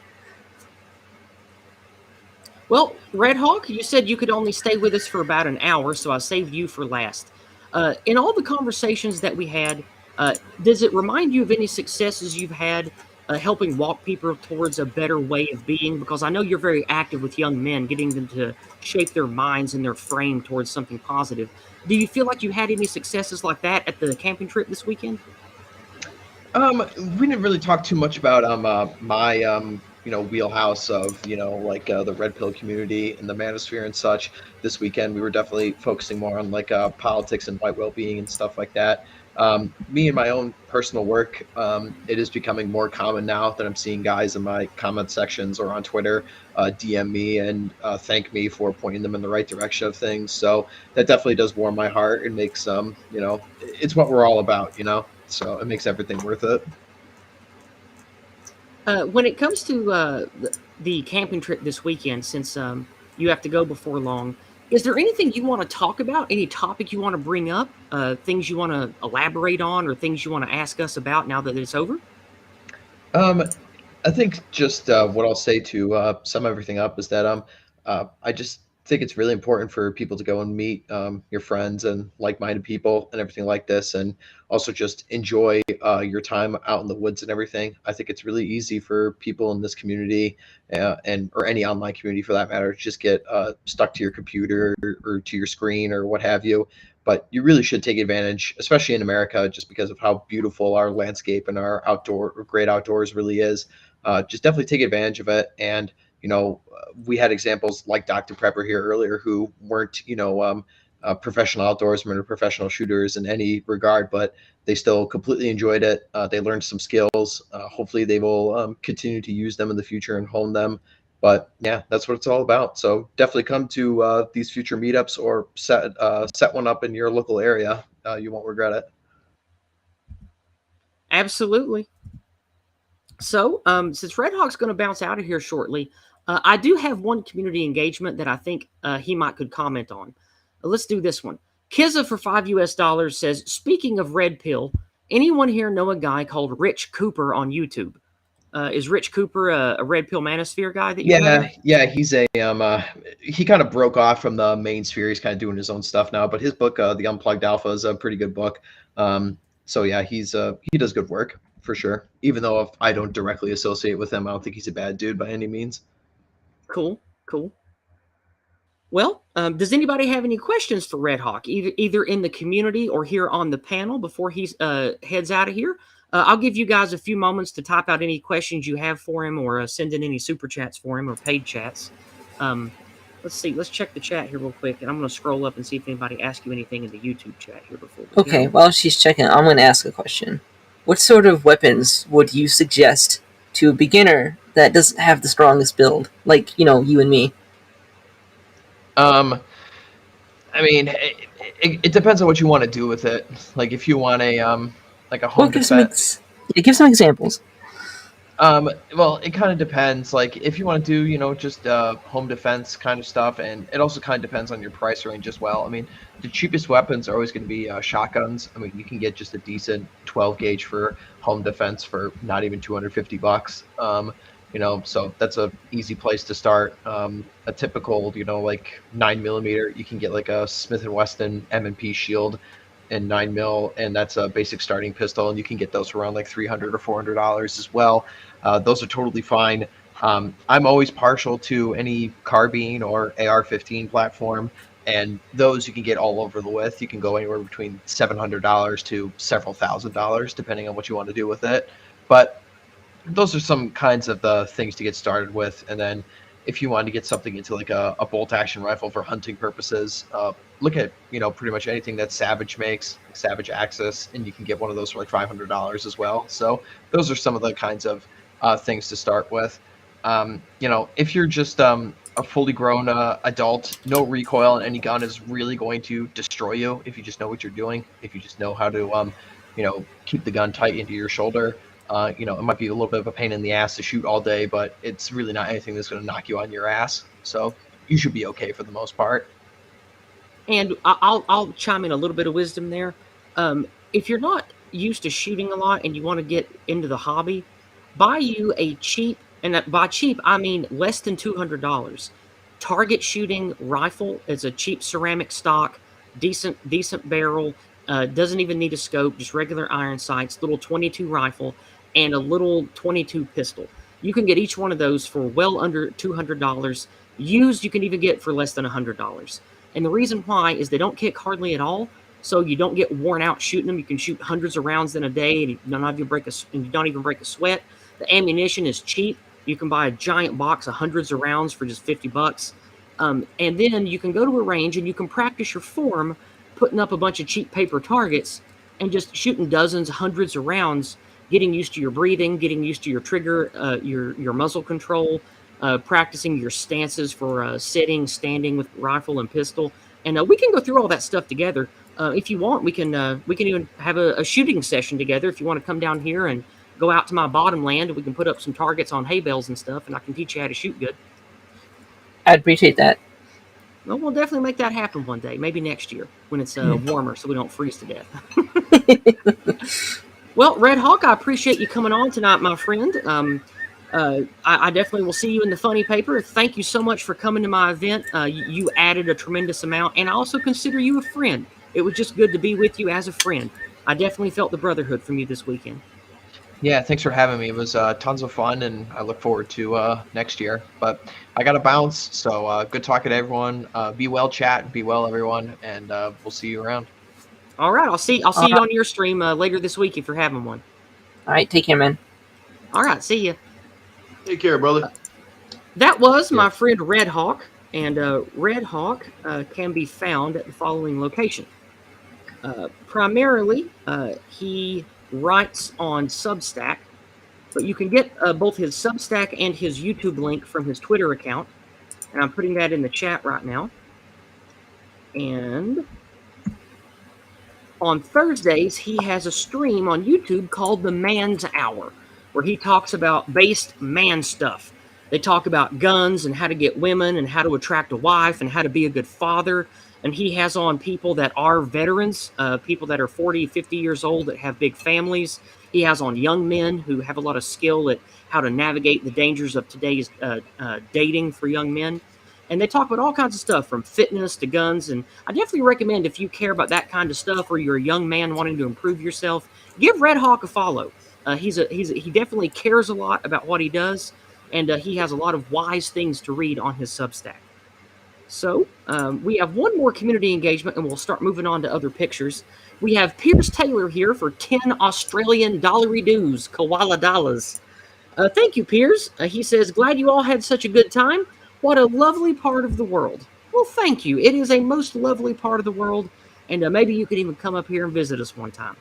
Well, Red Hawk, you said you could only stay with us for about an hour, so I saved you for last. In all the conversations that we had, does it remind you of any successes you've had helping walk people towards a better way of being? Because I know you're very active with young men, getting them to shape their minds and their frame towards something positive. Do you feel like you had any successes like that at the camping trip this weekend? We didn't really talk too much about my wheelhouse of the red pill community and the manosphere and such. This weekend we were definitely focusing more on politics and white well-being and stuff like that. Me and my own personal work, it is becoming more common now that I'm seeing guys in my comment sections or on Twitter DM me and thank me for pointing them in the right direction of things. So that definitely does warm my heart and makes it's what we're all about, so it makes everything worth it. When it comes to the camping trip this weekend, since you have to go before long, is there anything you want to talk about? Any topic you want to bring up? Things you want to elaborate on, or things you want to ask us about now that it's over? I think just what I'll say to sum everything up is that I just think it's really important for people to go and meet your friends and like-minded people and everything like this, and also just enjoy your time out in the woods and everything. I think it's really easy for people in this community or any online community for that matter to just get stuck to your computer or to your screen or what have you. But you really should take advantage, especially in America, just because of how beautiful our landscape and our great outdoors really is. Just definitely take advantage of it. And we had examples like Dr. Prepper here earlier who weren't, professional outdoorsmen or professional shooters in any regard, but they still completely enjoyed it. They learned some skills. Hopefully they will continue to use them in the future and hone them. But yeah, that's what it's all about. So definitely come to these future meetups or set one up in your local area. You won't regret it. Absolutely. So, since Red Hawk's going to bounce out of here shortly, I do have one community engagement that I think he could comment on. Let's do this one. Kizza for $5 says, speaking of red pill, anyone here know a guy called Rich Cooper on YouTube? Is Rich Cooper a red pill manosphere guy that you know? Yeah, he's a he kind of broke off from the main sphere. He's kind of doing his own stuff now, but his book, The Unplugged Alpha, is a pretty good book. So yeah, he does good work for sure. Even though if I don't directly associate with him, I don't think he's a bad dude by any means. Cool. Well, does anybody have any questions for Red Hawk, either in the community or here on the panel before he heads out of here? I'll give you guys a few moments to type out any questions you have for him or send in any super chats for him or paid chats. Let's see. Let's check the chat here real quick, and I'm going to scroll up and see if anybody asks you anything in the YouTube chat here before. Okay, while she's checking, I'm going to ask a question. What sort of weapons would you suggest to a beginner that doesn't have the strongest build, like you and me? I mean, it depends on what you want to do with it. Like if you want a home defense. Give some examples. Well, it kind of depends. Like if you want to do, just home defense kind of stuff, and it also kind of depends on your price range as well. I mean, the cheapest weapons are always going to be shotguns. I mean, you can get just a decent 12 gauge for home defense for not even $250. So that's a easy place to start. A typical, 9mm, you can get like a Smith & Wesson M&P shield and 9mm, and that's a basic starting pistol, and you can get those for around like $300 or $400 as well. Those are totally fine. I'm always partial to any carbine or AR-15 platform, and those you can get all over the with. You can go anywhere between $700 to several $1,000s, depending on what you want to do with it. But those are some kinds of the things to get started with. And then if you want to get something into like a bolt action rifle for hunting purposes, look at, pretty much anything that Savage makes, like Savage Axis, and you can get one of those for like $500 as well. So those are some of the kinds of things to start with. If you're just a fully grown adult, no recoil on any gun is really going to destroy you if you just know what you're doing. If you just know how to, keep the gun tight into your shoulder. It might be a little bit of a pain in the ass to shoot all day, but it's really not anything that's going to knock you on your ass. So you should be okay for the most part. And I'll chime in a little bit of wisdom there. If you're not used to shooting a lot and you want to get into the hobby, buy you a cheap, and by cheap I mean less than $200, target shooting rifle. It's a cheap ceramic stock, decent barrel. Doesn't even need a scope, just regular iron sights, little 22 rifle, and a little 22 pistol. You can get each one of those for well under $200. Used, you can even get for less than $100. And the reason why is they don't kick hardly at all, so you don't get worn out shooting them. You can shoot hundreds of rounds in a day, and you don't even break a sweat. The ammunition is cheap. You can buy a giant box of hundreds of rounds for just $50. And then you can go to a range and you can practice your form, putting up a bunch of cheap paper targets and just shooting dozens, hundreds of rounds, getting used to your breathing, getting used to your trigger, your muzzle control, practicing your stances for sitting, standing with rifle and pistol. And we can go through all that stuff together. If you want, we can even have a shooting session together. If you want to come down here and go out to my bottom land, we can put up some targets on hay bales and stuff, and I can teach you how to shoot good. I'd appreciate that. Well, we'll definitely make that happen one day, maybe next year when it's warmer, so we don't freeze to death. Well, Red Hawk, I appreciate you coming on tonight, my friend. I definitely will see you in the funny paper. Thank you so much for coming to my event. You added a tremendous amount, and I also consider you a friend. It was just good to be with you as a friend. I definitely felt the brotherhood from you this weekend. Yeah, thanks for having me. It was tons of fun, and I look forward to next year. But I got to bounce, so good talking to everyone. Be well, chat. Be well, everyone, and we'll see you around. All right, I'll see you on your stream later this week if you're having one. All right, take care, man. All right, see you. Take care, brother. That was my friend Red Hawk, and Red Hawk can be found at the following location. Primarily, he writes on Substack, but you can get both his Substack and his YouTube link from his Twitter account, and I'm putting that in the chat right now. And on Thursdays, he has a stream on YouTube called The Man's Hour, where he talks about based man stuff. They talk about guns and how to get women and how to attract a wife and how to be a good father. And he has on people that are veterans, people that are 40, 50 years old that have big families. He has on young men who have a lot of skill at how to navigate the dangers of today's dating for young men. And they talk about all kinds of stuff from fitness to guns. And I definitely recommend if you care about that kind of stuff or you're a young man wanting to improve yourself, give Red Hawk a follow. He definitely cares a lot about what he does. And he has a lot of wise things to read on his Substack. So we have one more community engagement, and we'll start moving on to other pictures. We have Piers Taylor here for 10 Australian dollary-doos, koala dollars. Thank you, Piers. He says, glad you all had such a good time. What a lovely part of the world. Well, thank you. It is a most lovely part of the world, and maybe you could even come up here and visit us one time.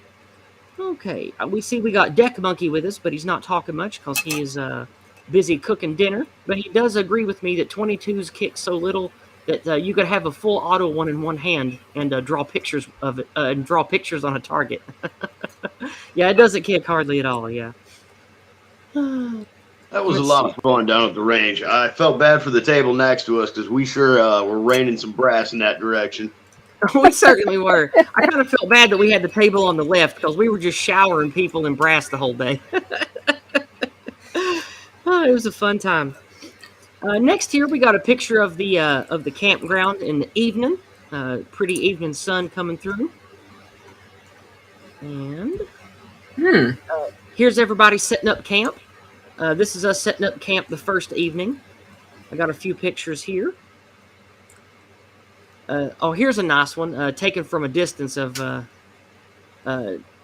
Okay, we see we got Deck Monkey with us, but he's not talking much because he is busy cooking dinner. But he does agree with me that 22s kick so little that you could have a full auto one in one hand and draw pictures of it and draw pictures on a target. Yeah, it doesn't kick hardly at all. Yeah. That was a lot of fun down at the range. I felt bad for the table next to us because we sure were raining some brass in that direction. We certainly were. I kind of felt bad that we had the table on the left because we were just showering people in brass the whole day. Oh, it was a fun time. Next here, we got a picture of the campground in the evening. Pretty evening sun coming through. And Hmm. here's everybody setting up camp. This is us setting up camp the first evening. I got a few pictures here. Here's a nice one taken from a distance of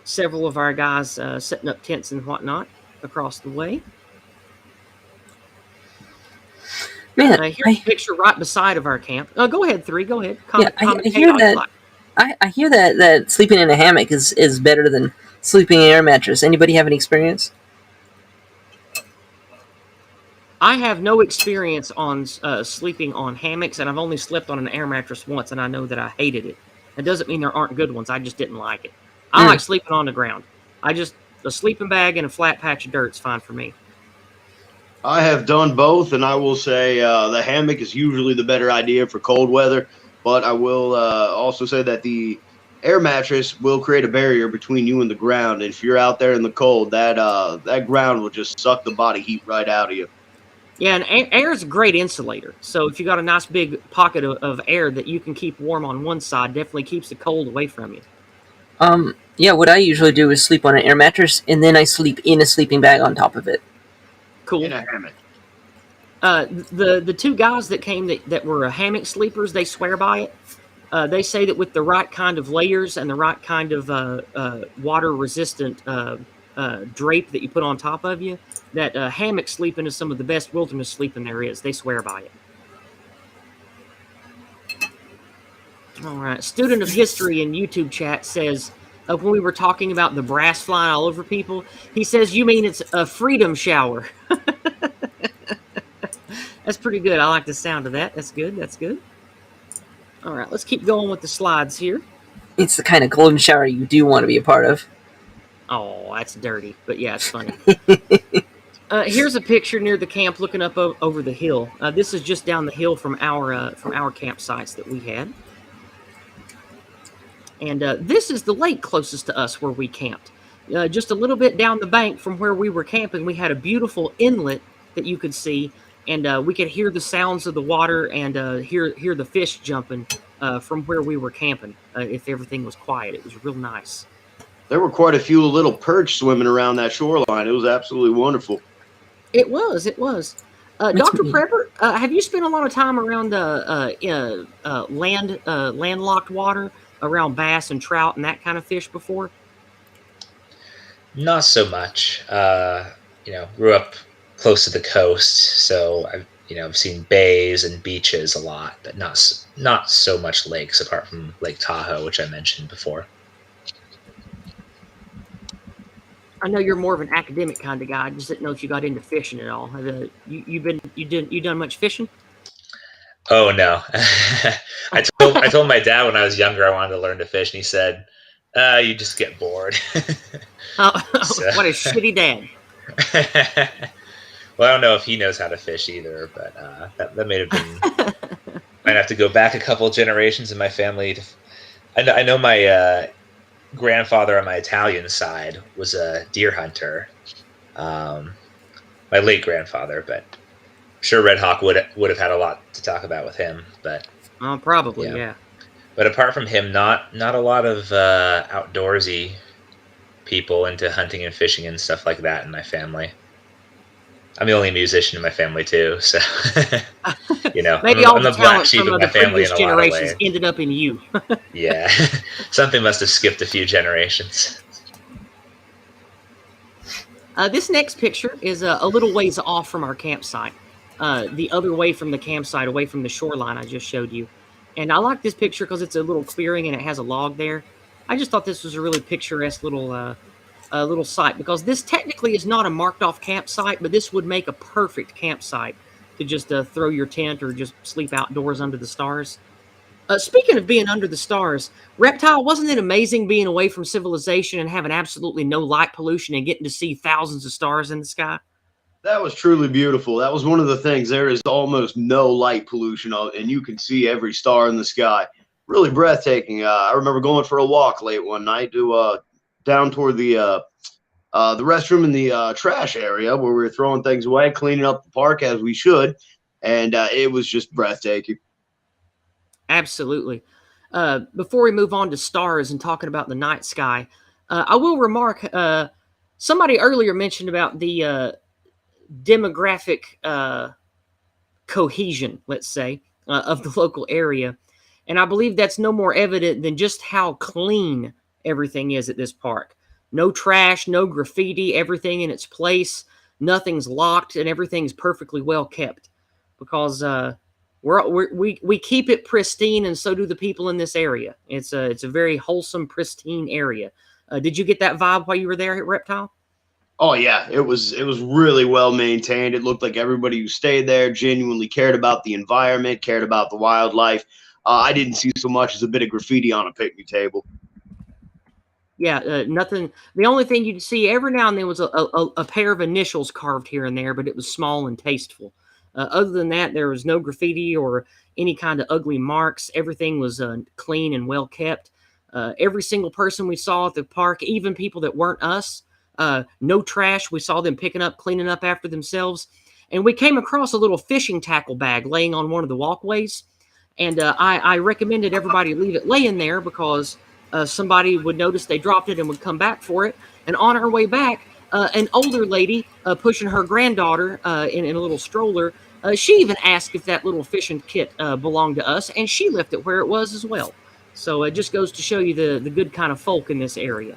several of our guys setting up tents and whatnot across the way. Man, Here's a picture right beside of our camp. Go ahead, 3. Go ahead. I hear that. I hear that sleeping in a hammock is better than sleeping in an air mattress. Anybody have any experience? I have no experience on sleeping on hammocks, and I've only slept on an air mattress once, and I know that I hated it. That doesn't mean there aren't good ones. I just didn't like it. I like sleeping on the ground. A sleeping bag and a flat patch of dirt's fine for me. I have done both, and I will say the hammock is usually the better idea for cold weather. But I will also say that the air mattress will create a barrier between you and the ground. And if you're out there in the cold, that ground will just suck the body heat right out of you. Yeah, and air is a great insulator. So if you got a nice big pocket of air that you can keep warm on one side, definitely keeps the cold away from you. Yeah, what I usually do is sleep on an air mattress, and then I sleep in a sleeping bag on top of it. Cool. In a hammock. The 2 guys that came that were hammock sleepers, they swear by it. They say that with the right kind of layers and the right kind of water-resistant drape that you put on top of you, that hammock sleeping is some of the best wilderness sleeping there is. They swear by it. All right. Student of history in YouTube chat says, when we were talking about the brass flying all over people, he says, you mean it's a freedom shower. That's pretty good. I like the sound of that. That's good. That's good. All right. Let's keep going with the slides here. It's the kind of golden shower you do want to be a part of. Oh, that's dirty. But yeah, it's funny. Here's a picture near the camp looking up over the hill. This is just down the hill from our campsites that we had. And this is the lake closest to us where we camped. Just a little bit down the bank from where we were camping, we had a beautiful inlet that you could see, and we could hear the sounds of the water and hear the fish jumping from where we were camping. If everything was quiet, it was real nice. There were quite a few little perch swimming around that shoreline. It was absolutely wonderful. It was. It was. Dr. Prepper, have you spent a lot of time around landlocked water, around bass and trout and that kind of fish before? Not so much. Grew up close to the coast, so I've seen bays and beaches a lot, but not so much lakes apart from Lake Tahoe, which I mentioned before. I know you're more of an academic kind of guy. I just didn't know if you got into fishing at all. You done much fishing? Oh no. I told my dad when I was younger I wanted to learn to fish, and he said, "You just get bored." What a shitty dad. Well, I don't know if he knows how to fish either, but that may have been. Might have to go back a couple generations in my family. I know my grandfather on my Italian side was a deer hunter. My late grandfather, but I'm sure Red Hawk would have had a lot to talk about with him. But probably, yeah. But apart from him, not a lot of outdoorsy people into hunting and fishing and stuff like that in my family. I'm the only musician in my family too, so maybe all the talent from the previous generations ended up in you. Yeah, something must have skipped a few generations. This next picture is a little ways off from our campsite, the other way from the campsite, away from the shoreline I just showed you. And I like this picture because it's a little clearing and it has a log there. I just thought this was a really picturesque little site, because this technically is not a marked off campsite, but this would make a perfect campsite to just throw your tent or just sleep outdoors under the stars. Speaking of being under the stars, Reptile, wasn't it amazing being away from civilization and having absolutely no light pollution and getting to see thousands of stars in the sky? That was truly beautiful. That was one of the things. There is almost no light pollution, and you can see every star in the sky. Really breathtaking. I remember going for a walk late one night to down toward the restroom in the trash area where we were throwing things away, cleaning up the park as we should, and it was just breathtaking. Absolutely. Before we move on to stars and talking about the night sky, I will remark, somebody earlier mentioned about the demographic cohesion, let's say, of the local area. And I believe that's no more evident than just how clean everything is at this park. No trash, no graffiti, everything in its place. Nothing's locked, and everything's perfectly well kept. Because we keep it pristine, and so do the people in this area. It's a very wholesome, pristine area. Did you get that vibe while you were there at Reptile? Oh yeah, it was really well maintained. It looked like everybody who stayed there genuinely cared about the environment, cared about the wildlife. I didn't see so much as a bit of graffiti on a picnic table. Yeah, nothing. The only thing you'd see every now and then was a pair of initials carved here and there, but it was small and tasteful. Other than that, there was no graffiti or any kind of ugly marks. Everything was clean and well kept. Every single person we saw at the park, even people that weren't us, no trash. We saw them picking up, cleaning up after themselves. And we came across a little fishing tackle bag laying on one of the walkways. And I recommended everybody leave it laying there because somebody would notice they dropped it and would come back for it. And on our way back, an older lady pushing her granddaughter in a little stroller, she even asked if that little fishing kit belonged to us, and she left it where it was as well. So it just goes to show you the good kind of folk in this area.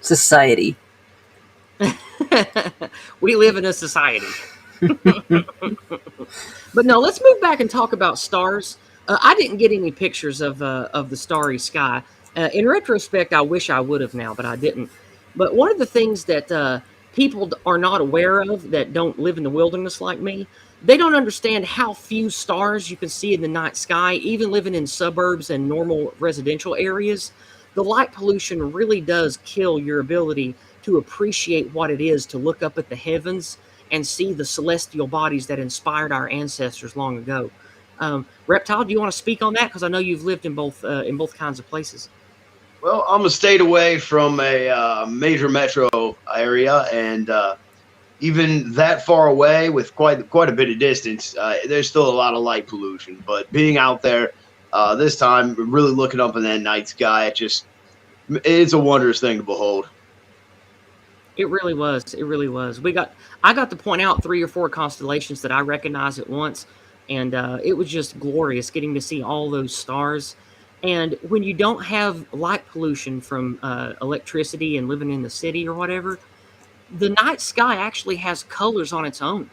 Society. We live in a society. But no, let's move back and talk about stars. I didn't get any pictures of the starry sky. In retrospect, I wish I would have now, but I didn't. But one of the things that people are not aware of that don't live in the wilderness like me, they don't understand how few stars you can see in the night sky, even living in suburbs and normal residential areas. The light pollution really does kill your ability to appreciate what it is to look up at the heavens and see the celestial bodies that inspired our ancestors long ago. Reptile, do you want to speak on that? Because I know you've lived in both kinds of places. Well, I'm a state away from a major metro area, and even that far away, with quite a bit of distance, there's still a lot of light pollution. But being out there this time, really looking up in that night sky, it's a wondrous thing to behold. It really was. It really was. I got to point out 3 or 4 constellations that I recognized at once, and it was just glorious getting to see all those stars. And when you don't have light pollution from electricity and living in the city or whatever, the night sky actually has colors on its own.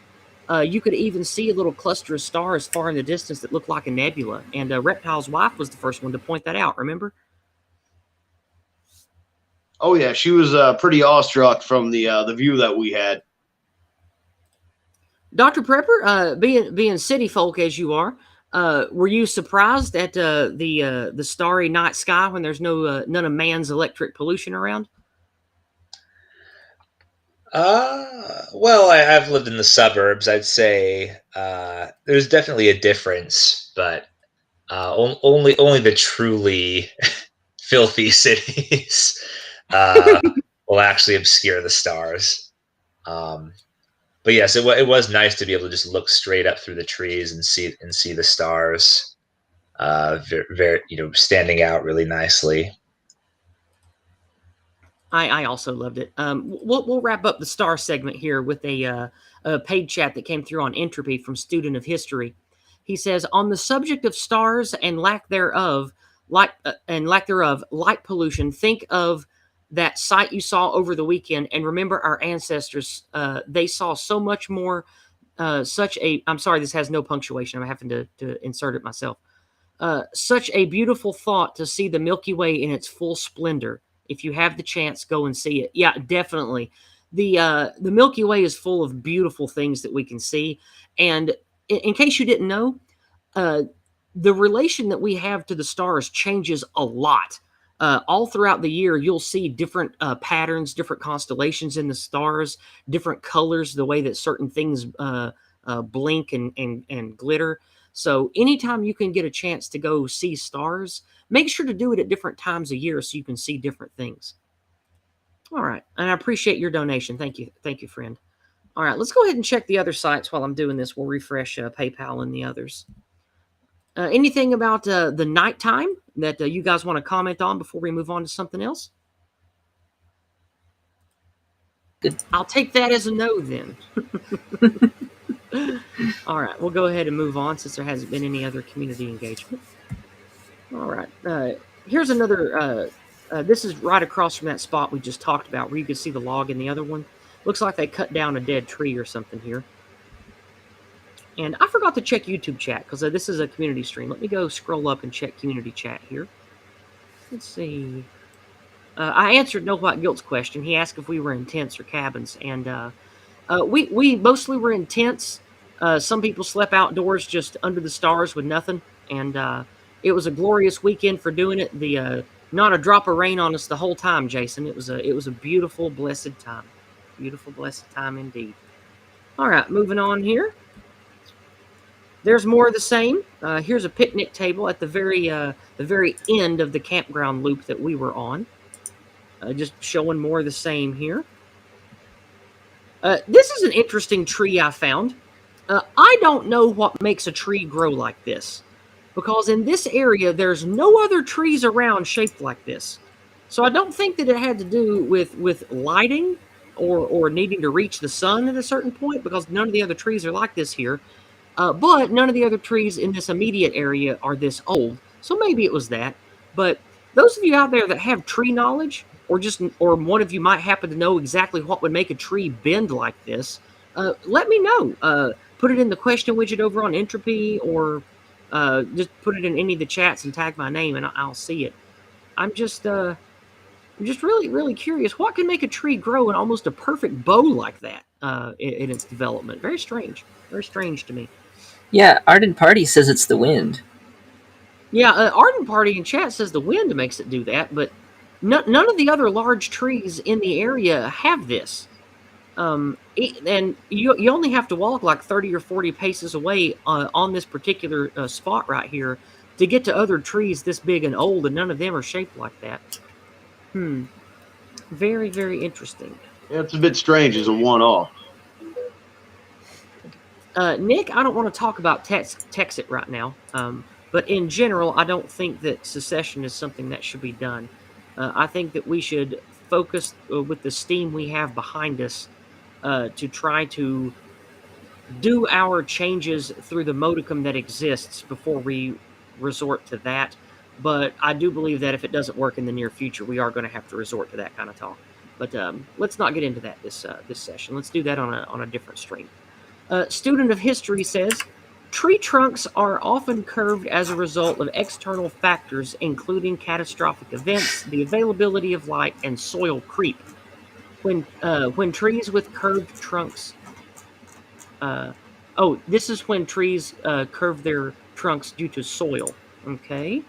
You could even see a little cluster of stars far in the distance that looked like a nebula. And Reptile's wife was the first one to point that out, remember? Oh yeah, she was pretty awestruck from the view that we had. Dr. Prepper, being city folk as you are, were you surprised at the starry night sky when there's none of man's electric pollution around? Well, I've lived in the suburbs. I'd say there's definitely a difference, but only the truly filthy cities will actually obscure the stars. But yes, it was nice to be able to just look straight up through the trees and see the stars, very standing out really nicely. I also loved it. We'll wrap up the star segment here with a paid chat that came through on Entropy from Student of History. He says, on the subject of stars and lack thereof, light pollution, think of that sight you saw over the weekend and remember our ancestors. They saw so much more. I'm sorry, this has no punctuation. I'm having to insert it myself. Such a beautiful thought to see the Milky Way in its full splendor. If you have the chance, go and see it. Yeah, definitely. The Milky Way is full of beautiful things that we can see. And in case you didn't know, the relation that we have to the stars changes a lot. All throughout the year, you'll see different patterns, different constellations in the stars, different colors, the way that certain things blink and glitter. So anytime you can get a chance to go see stars, make sure to do it at different times of year so you can see different things. All right. And I appreciate your donation. Thank you. Thank you, friend. All right. Let's go ahead and check the other sites while I'm doing this. We'll refresh PayPal and the others. Anything about the nighttime that you guys want to comment on before we move on to something else? Good. I'll take that as a no then. All right, we'll go ahead and move on since there hasn't been any other community engagement. All right, here's another. This is right across from that spot we just talked about where you can see the log in the other one. Looks like they cut down a dead tree or something here. And I forgot to check YouTube chat because this is a community stream. Let me go scroll up and check community chat here. Let's see. I answered No White Guilt's question. He asked if we were in tents or cabins, and we mostly were in tents. Some people slept outdoors just under the stars with nothing, and it was a glorious weekend for doing it. Not a drop of rain on us the whole time, Jason. It was a beautiful, blessed time. Beautiful, blessed time indeed. All right, moving on here. There's more of the same. Here's a picnic table at the very end of the campground loop that we were on. Just showing more of the same here. This is an interesting tree I found. I don't know what makes a tree grow like this, because in this area there's no other trees around shaped like this. So I don't think that it had to do with lighting or needing to reach the sun at a certain point, because none of the other trees are like this here. But none of the other trees in this immediate area are this old, so maybe it was that. But those of you out there that have tree knowledge, or one of you might happen to know exactly what would make a tree bend like this, let me know. Put it in the question widget over on Entropy, or just put it in any of the chats and tag my name, and I'll see it. I'm just really, really curious. What can make a tree grow in almost a perfect bow like that in its development? Very strange. Very strange to me. Yeah, Ardent Party says it's the wind. Yeah, Ardent Party in chat says the wind makes it do that, but none of the other large trees in the area have this. And you only have to walk like 30 or 40 paces away on this particular spot right here to get to other trees this big and old, and none of them are shaped like that. Very, very interesting. Yeah, it's a bit strange as a one-off. Nick, I don't want to talk about Texit right now, but in general, I don't think that secession is something that should be done. I think that we should focus with the steam we have behind us to try to do our changes through the modicum that exists before we resort to that. But I do believe that if it doesn't work in the near future, we are going to have to resort to that kind of talk. But let's not get into that this session. Let's do that on a different stream. Student of History says, tree trunks are often curved as a result of external factors, including catastrophic events, the availability of light, and soil creep. When trees with curved trunks... this is when trees curve their trunks due to soil. Okay.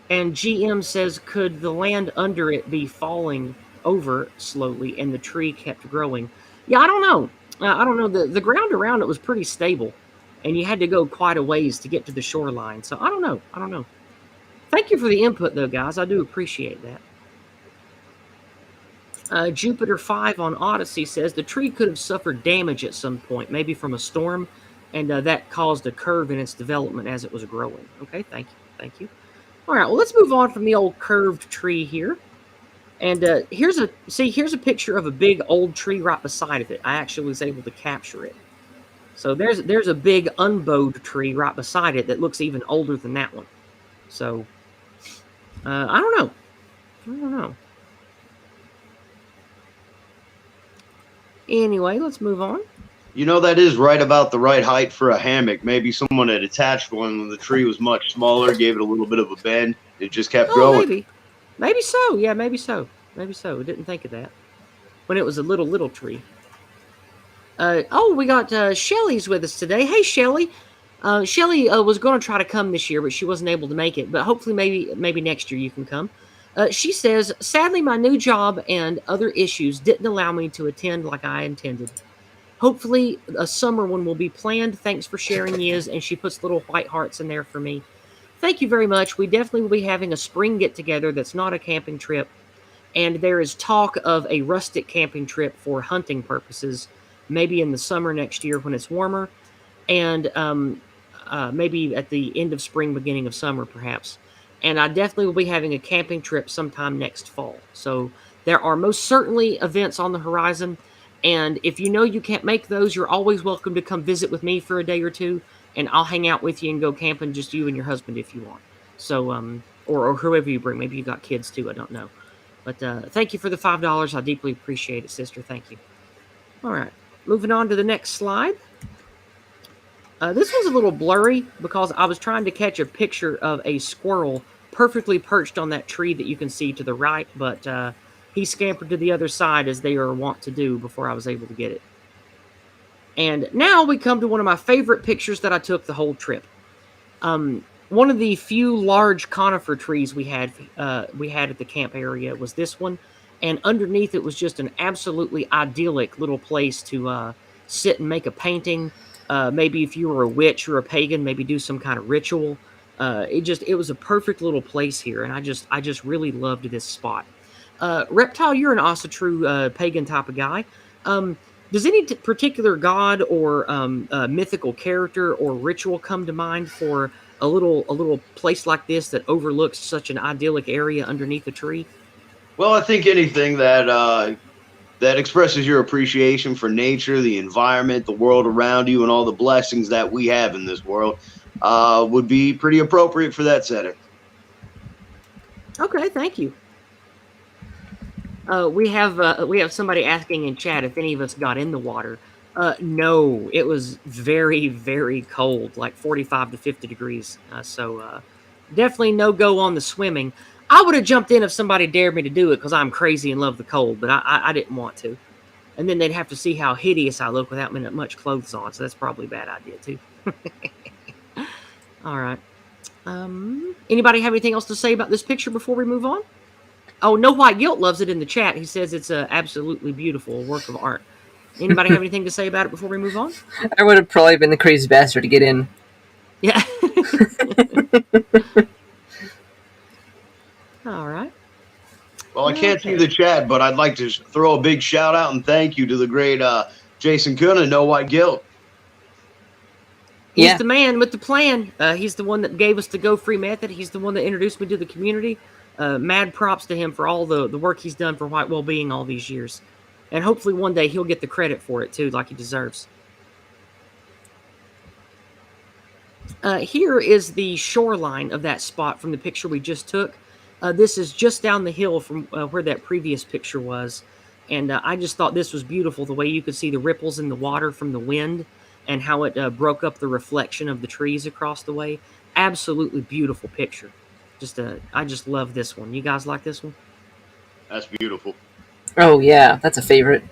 And GM says, could the land under it be falling over slowly and the tree kept growing? Yeah, I don't know. I don't know. The ground around it was pretty stable, and you had to go quite a ways to get to the shoreline. So I don't know. Thank you for the input, though, guys. I do appreciate that. Jupiter 5 on Odyssey says the tree could have suffered damage at some point, maybe from a storm, and that caused a curve in its development as it was growing. Okay, thank you. All right, well, let's move on from the old curved tree here. And here's a picture of a big old tree right beside of it. I actually was able to capture it. So there's a big unbowed tree right beside it that looks even older than that one. So I don't know. Anyway, let's move on. You know, that is right about the right height for a hammock. Maybe someone had attached one when the tree was much smaller, gave it a little bit of a bend. It just kept growing. Maybe so. Yeah, maybe so. I didn't think of that when it was a little tree. We got Shelly's with us today. Hey, Shelly. Shelly was going to try to come this year, but she wasn't able to make it. But hopefully, maybe next year you can come. She says, sadly, my new job and other issues didn't allow me to attend like I intended. Hopefully, a summer one will be planned. Thanks for sharing yours. And she puts little white hearts in there for me. Thank you very much. We definitely will be having a spring get-together that's not a camping trip. And there is talk of a rustic camping trip for hunting purposes, maybe in the summer next year when it's warmer. and maybe at the end of spring, beginning of summer, perhaps. And I definitely will be having a camping trip sometime next fall. So there are most certainly events on the horizon. And if you know you can't make those, you're always welcome to come visit with me for a day or two, and I'll hang out with you and go camping, just you and your husband if you want. So, or whoever you bring. Maybe you got kids too. I don't know. But thank you for the $5. I deeply appreciate it, sister. Thank you. All right. Moving on to the next slide. This was a little blurry because I was trying to catch a picture of a squirrel perfectly perched on that tree that you can see to the right, but he scampered to the other side as they are wont to do before I was able to get it. And now we come to one of my favorite pictures that I took the whole trip. One of the few large conifer trees we had at the camp area was this one, and underneath it was just an absolutely idyllic little place to sit and make a painting. Maybe if you were a witch or a pagan, maybe do some kind of ritual. It was a perfect little place here, and I just really loved this spot. Reptile, you're an true pagan type of guy. Does any particular god or mythical character or ritual come to mind for a little place like this that overlooks such an idyllic area underneath a tree? Well, I think anything that expresses your appreciation for nature, the environment, the world around you, and all the blessings that we have in this world would be pretty appropriate for that setting. Okay, thank you. We have somebody asking in chat if any of us got in the water. No, it was very, very cold, like 45 to 50 degrees. So definitely no go on the swimming. I would have jumped in if somebody dared me to do it because I'm crazy and love the cold, but I didn't want to. And then they'd have to see how hideous I look without much clothes on, so that's probably a bad idea too. All right. Anybody have anything else to say about this picture before we move on? Oh, No White Guilt loves it in the chat. He says it's a absolutely beautiful work of art. Anybody have anything to say about it before we move on? I would have probably been the crazy bastard to get in. Yeah. All right. Well, I can't see the chat, but I'd like to throw a big shout out and thank you to the great Jason Kuhn and No White Guilt. He's the man with the plan. He's the one that gave us the Go Free method. He's the one that introduced me to the community. Mad props to him for all the work he's done for white well-being all these years. And hopefully one day he'll get the credit for it too, like he deserves. Here is the shoreline of that spot from the picture we just took. This is just down the hill from where that previous picture was. And I just thought this was beautiful, the way you could see the ripples in the water from the wind and how it broke up the reflection of the trees across the way. Absolutely beautiful picture. I just love this one. You guys like this one? That's beautiful. Oh, yeah. That's a favorite.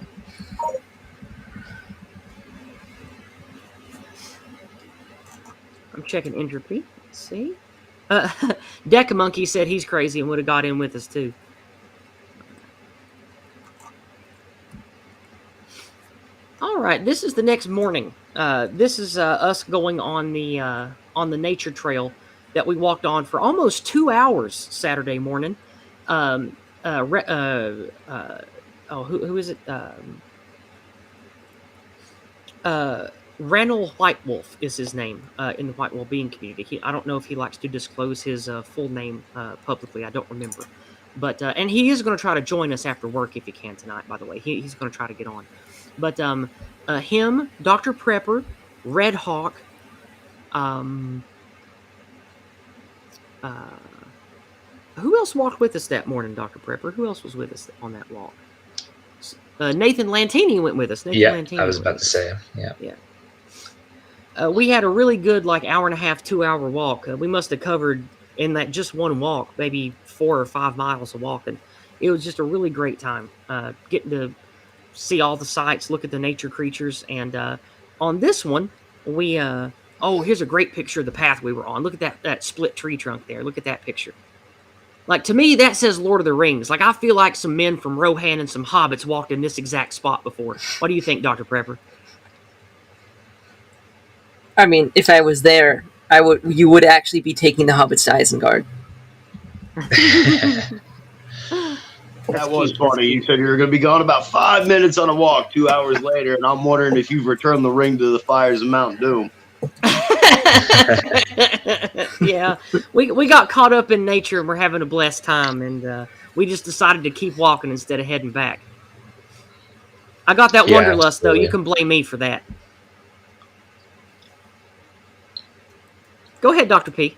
I'm checking entropy. Let's see. Deca Monkey said he's crazy and would have got in with us too. All right, this is the next morning. This is us going on the nature trail that we walked on for almost 2 hours Saturday morning. Who is it? Randall White Wolf is his name in the white well-being community. I don't know if he likes to disclose his full name publicly. I don't remember. But and he is going to try to join us after work if he can tonight, by the way. He's going to try to get on. But him, Dr. Prepper, Red Hawk, who else walked with us that morning, Dr. Prepper? Who else was with us on that walk? Nathan Lantini went with us. Lantini I was about to say. Yeah. We had a really good, hour and a half, 2 hour walk. We must have covered in that just one walk, maybe 4 or 5 miles of walking. It was just a really great time getting to see all the sights, look at the nature creatures. And on this one, we, here's a great picture of the path we were on. Look at that split tree trunk there. Look at that picture. To me, that says Lord of the Rings. I feel like some men from Rohan and some hobbits walked in this exact spot before. What do you think, Dr. Prepper? I mean, if I was there, you would actually be taking the hobbits to Isengard. That was funny. You said you were going to be gone about 5 minutes on a walk 2 hours later, and I'm wondering if you've returned the ring to the fires of Mount Doom. Yeah, we got caught up in nature and we're having a blessed time, and we just decided to keep walking instead of heading back. I got that Yeah, wanderlust, though. You absolutely. can blame me for that. Go ahead, Dr. P.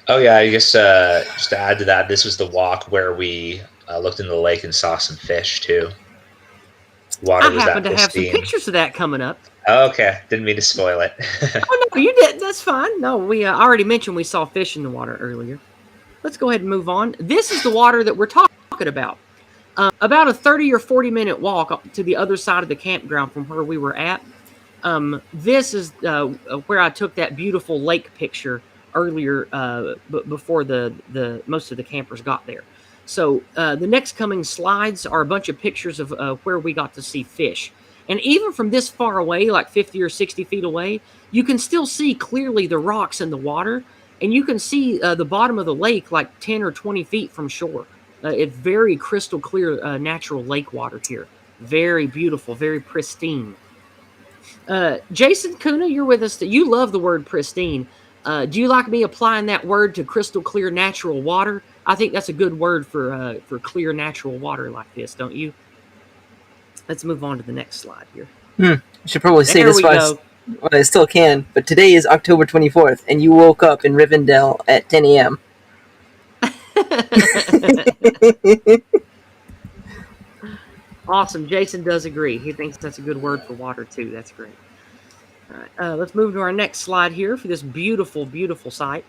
Oh yeah, I guess just to add to that, this was the walk where we looked in the lake and saw some fish too. I Water was happen that to have some pristine. pictures of that coming up. Oh, okay, didn't mean to spoil it. Oh, no, you didn't. That's fine. No, we already mentioned we saw fish in the water earlier. Let's go ahead and move on. This is the water that we're talking about. About a 30 or 40-minute walk to the other side of the campground from where we were at. This is where I took that beautiful lake picture earlier, before the most of the campers got there. So the next coming slides are a bunch of pictures of where we got to see fish. And even from this far away, like 50 or 60 feet away, you can still see clearly the rocks in the water, and you can see the bottom of the lake like 10 or 20 feet from shore. It's very crystal clear, natural lake water here. Very beautiful, very pristine. Jason Kuna, you're with us. You love the word pristine. Do you like me applying that word to crystal clear natural water? I think that's a good word for clear natural water like this, don't you? Let's move on to the next slide here. I should probably say There this we while go. I still can, but today is October 24th, and you woke up in Rivendell at 10 a.m. Awesome. Jason does agree. He thinks that's a good word for water too. That's great. All right, let's move to our next slide here for this beautiful, beautiful site.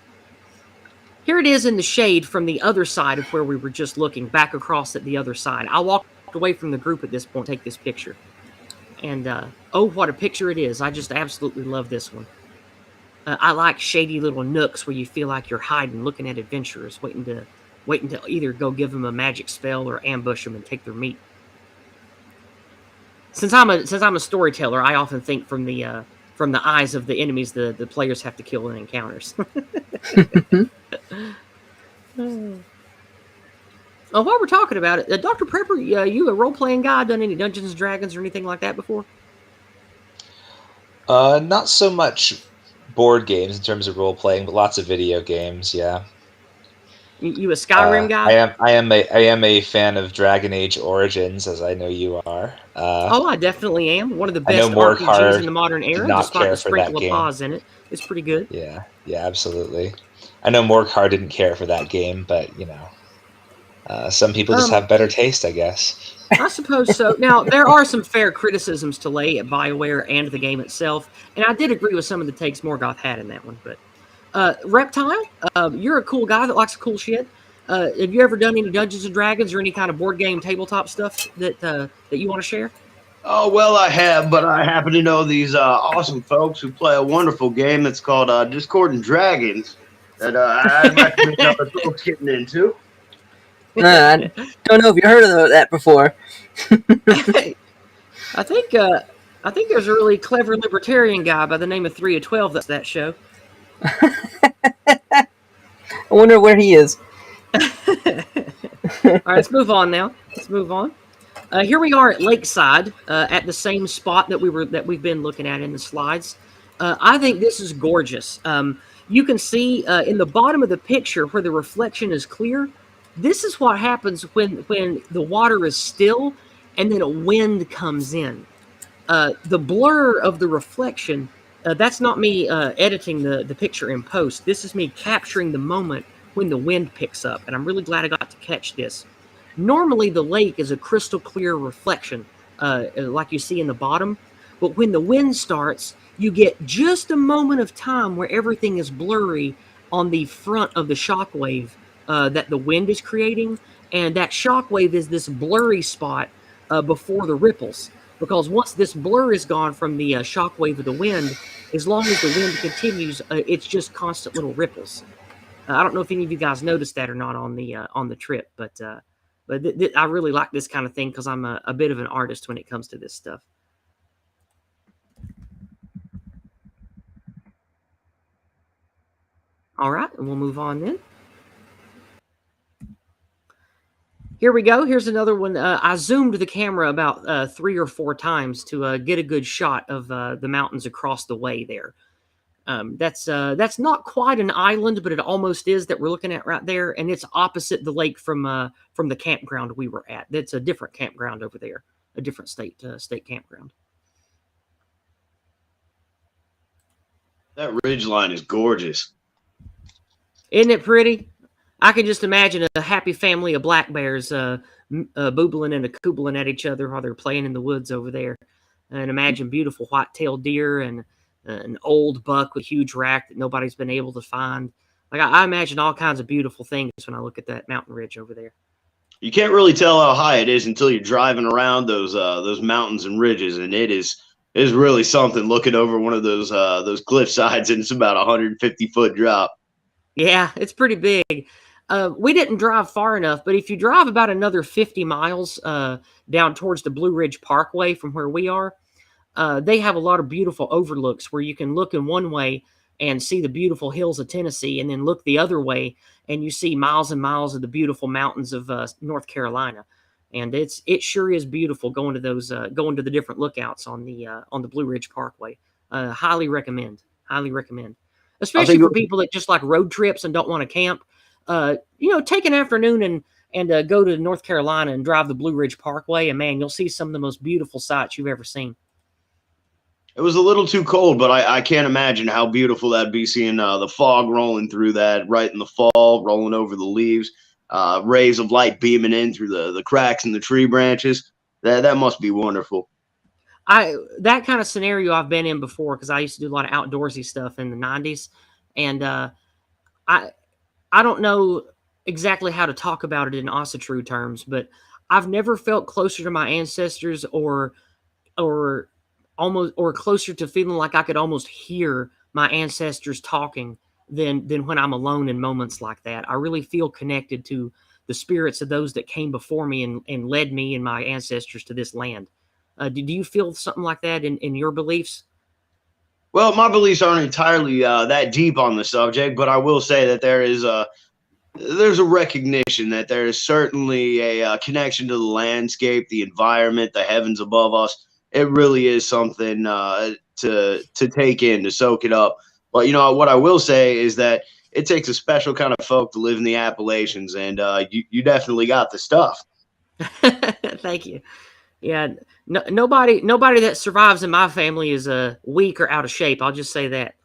Here it is in the shade from the other side of where we were just looking, back across at the other side. I walked away from the group at this point to take this picture. And oh, what a picture it is. I just absolutely love this one. I like shady little nooks where you feel like you're hiding, looking at adventurers, waiting to either go give them a magic spell or ambush them and take their meat. Since I'm a storyteller, I often think from the eyes of the enemies the players have to kill in encounters. Oh, while we're talking about it, Dr. Prepper, you a role-playing guy, done any Dungeons and Dragons or anything like that before? Not so much board games in terms of role playing, but lots of video games. Yeah. You a Skyrim guy? I am a fan of Dragon Age Origins, as I know you are. Oh, I definitely am. One of the I know best RPGs in the Morghard modern did era, not despite care the for that sprinkle of game. pause in it. It's pretty good. Yeah, absolutely. I know Morghard didn't care for that game, but some people just have better taste, I guess. I suppose so. Now, there are some fair criticisms to lay at BioWare and the game itself, and I did agree with some of the takes Morgoth had in that one. But Reptile, you're a cool guy that likes cool shit. Have you ever done any Dungeons and Dragons or any kind of board game tabletop stuff that you want to share? Oh, well, I have, but I happen to know these awesome folks who play a wonderful game that's called Discord and Dragons that I'd recommend other folks getting into. I don't know if you heard of that before. I think there's a really clever libertarian guy by the name of 3 of 12 that's that show. I wonder where he is. All right, let's move on now. Let's move on. Here we are at Lakeside, at the same spot that we've been looking at in the slides. I think this is gorgeous. You can see in the bottom of the picture where the reflection is clear. This is what happens when the water is still and then a wind comes in. The blur of the reflection, that's not me editing the picture in post. This is me capturing the moment when the wind picks up, and I'm really glad I got to catch this. Normally, the lake is a crystal clear reflection, like you see in the bottom, but when the wind starts, you get just a moment of time where everything is blurry on the front of the shockwave that the wind is creating, and that shockwave is this blurry spot before the ripples. Because once this blur is gone from the shockwave of the wind, as long as the wind continues, it's just constant little ripples. I don't know if any of you guys noticed that or not on the trip, but I really like this kind of thing because I'm a bit of an artist when it comes to this stuff. All right, and we'll move on then. Here we go. Here's another one. I zoomed the camera about 3 or 4 times to get a good shot of the mountains across the way there. That's not quite an island, but it almost is that we're looking at right there, and it's opposite the lake from the campground we were at. That's a different campground over there, a different state campground. That ridge line is gorgeous. Isn't it pretty? I can just imagine a happy family of black bears boobling and a-koobling at each other while they're playing in the woods over there. And imagine beautiful white-tailed deer and an old buck with a huge rack that nobody's been able to find. Like I imagine all kinds of beautiful things when I look at that mountain ridge over there. You can't really tell how high it is until you're driving around those mountains and ridges, and it is really something looking over one of those cliff sides, and it's about a 150-foot drop. Yeah, it's pretty big. We didn't drive far enough, but if you drive about another 50 miles down towards the Blue Ridge Parkway from where we are, they have a lot of beautiful overlooks where you can look in one way and see the beautiful hills of Tennessee, and then look the other way and you see miles and miles of the beautiful mountains of North Carolina. And it sure is beautiful going to the different lookouts on the Blue Ridge Parkway. Highly recommend. Highly recommend. Especially for people that just like road trips and don't want to camp. Take an afternoon and go to North Carolina and drive the Blue Ridge Parkway, and man, you'll see some of the most beautiful sights you've ever seen. It was a little too cold, but I can't imagine how beautiful that'd be, seeing the fog rolling through that right in the fall, rolling over the leaves, rays of light beaming in through the cracks in the tree branches. That must be wonderful. That kind of scenario I've been in before, because I used to do a lot of outdoorsy stuff in the 90s, and I don't know exactly how to talk about it in Ossetru terms, but I've never felt closer to my ancestors or closer to feeling like I could almost hear my ancestors talking than when I'm alone in moments like that. I really feel connected to the spirits of those that came before me and led me and my ancestors to this land. Do you feel something like that in your beliefs? Well, my beliefs aren't entirely that deep on the subject, but I will say that there's a recognition that there is certainly a connection to the landscape, the environment, the heavens above us. It really is something to take in, to soak it up. But what I will say is that it takes a special kind of folk to live in the Appalachians, and you definitely got the stuff. Thank you. Yeah, nobody that survives in my family is weak or out of shape. I'll just say that.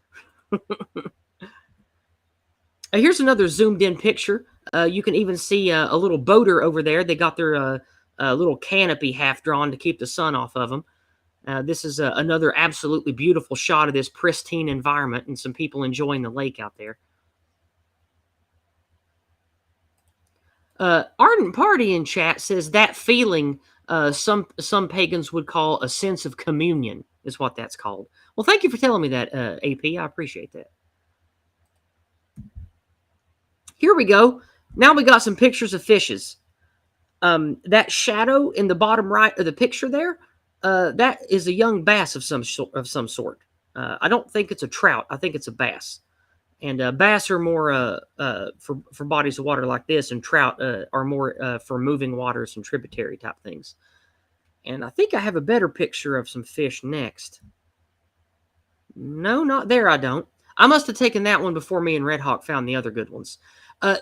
Here's another zoomed in picture. You can even see a little boater over there. They got their little canopy half drawn to keep the sun off of them. This is another absolutely beautiful shot of this pristine environment and some people enjoying the lake out there. Ardent Party in chat says that feeling some pagans would call a sense of communion is what that's called. Well, thank you for telling me that, AP. I appreciate that. Here we go. Now we got some pictures of fishes. That shadow in the bottom right of the picture there, that is a young bass of some sort. I don't think it's a trout. I think it's a bass. And bass are more for bodies of water like this, and trout are more for moving waters and tributary type things. And I think I have a better picture of some fish next. No, not there. I don't. I must have taken that one before me and Red Hawk found the other good ones.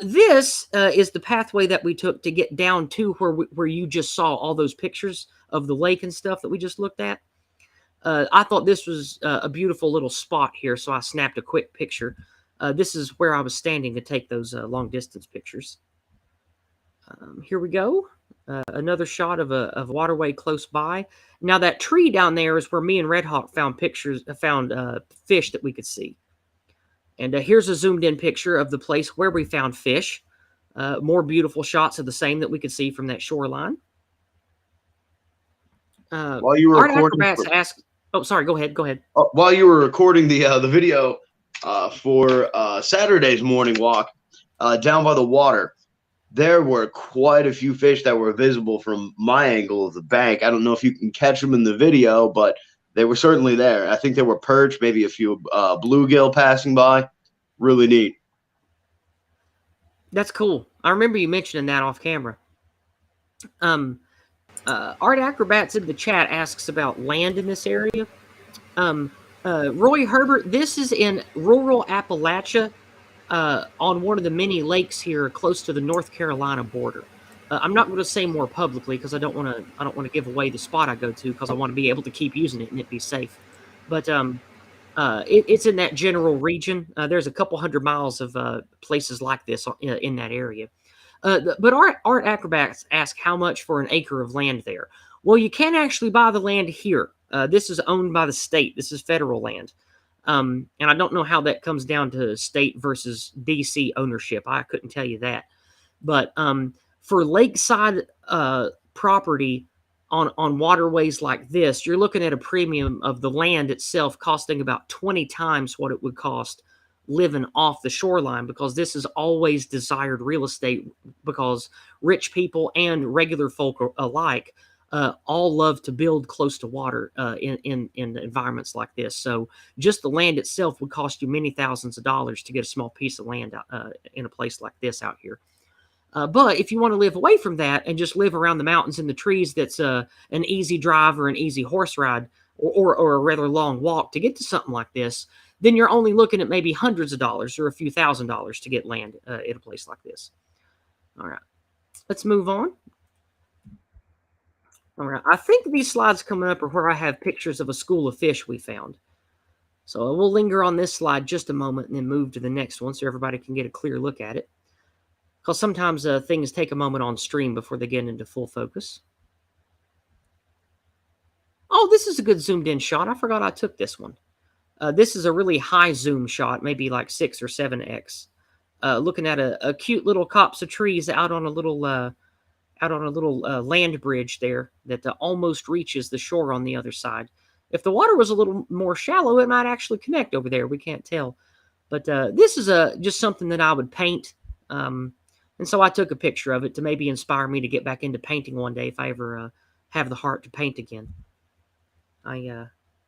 This is the pathway that we took to get down to where you just saw all those pictures of the lake and stuff that we just looked at. I thought this was a beautiful little spot here, so I snapped a quick picture. This is where I was standing to take those long distance pictures. Here we go. Another shot of a waterway close by. Now that tree down there is where me and Red Hawk found fish that we could see. And here's a zoomed in picture of the place where we found fish. More beautiful shots of the same that we could see from that shoreline. While you were recording, oh, sorry. Go ahead. While you were recording the video for Saturday's morning walk down by the water, there were quite a few fish that were visible from my angle of the bank. I don't know if you can catch them in the video, but they were certainly there. I think there were perch, maybe a few bluegill passing by. Really neat. That's cool. I remember you mentioning that off camera. Art Acrobats in the chat asks about land in this area. Roy Herbert, this is in rural Appalachia, on one of the many lakes here close to the North Carolina border. I'm not going to say more publicly because I don't want to give away the spot I go to, because I want to be able to keep using it and it be safe. But it's in that general region. There's a couple 100 miles of places like this in that area. But Art Acrobats ask how much for an acre of land there. Well, you can't actually buy the land here. This is owned by the state. This is federal land. And I don't know how that comes down to state versus DC ownership. I couldn't tell you that. But for lakeside property on waterways like this, you're looking at a premium of the land itself costing about 20 times what it would cost living off the shoreline, because this is always desired real estate, because rich people and regular folk alike all love to build close to water in environments like this. So just the land itself would cost you many thousands of dollars to get a small piece of land in a place like this out here. But if you want to live away from that and just live around the mountains and the trees, that's an easy drive or an easy horse ride, or a rather long walk to get to something like this, then you're only looking at maybe hundreds of dollars or a few $1,000s to get land in a place like this. All right, let's move on. All right, I think these slides coming up are where I have pictures of a school of fish we found. So we'll linger on this slide just a moment and then move to the next one so everybody can get a clear look at it. Because sometimes things take a moment on stream before they get into full focus. Oh, this is a good zoomed in shot. I forgot I took this one. This is a really high zoom shot, maybe like 6 or 7x. Looking at a cute little copse of trees out on a little land bridge there that almost reaches the shore on the other side. If the water was a little more shallow, it might actually connect over there. We can't tell. But this is just something that I would paint. And so I took a picture of it to maybe inspire me to get back into painting one day if I ever have the heart to paint again.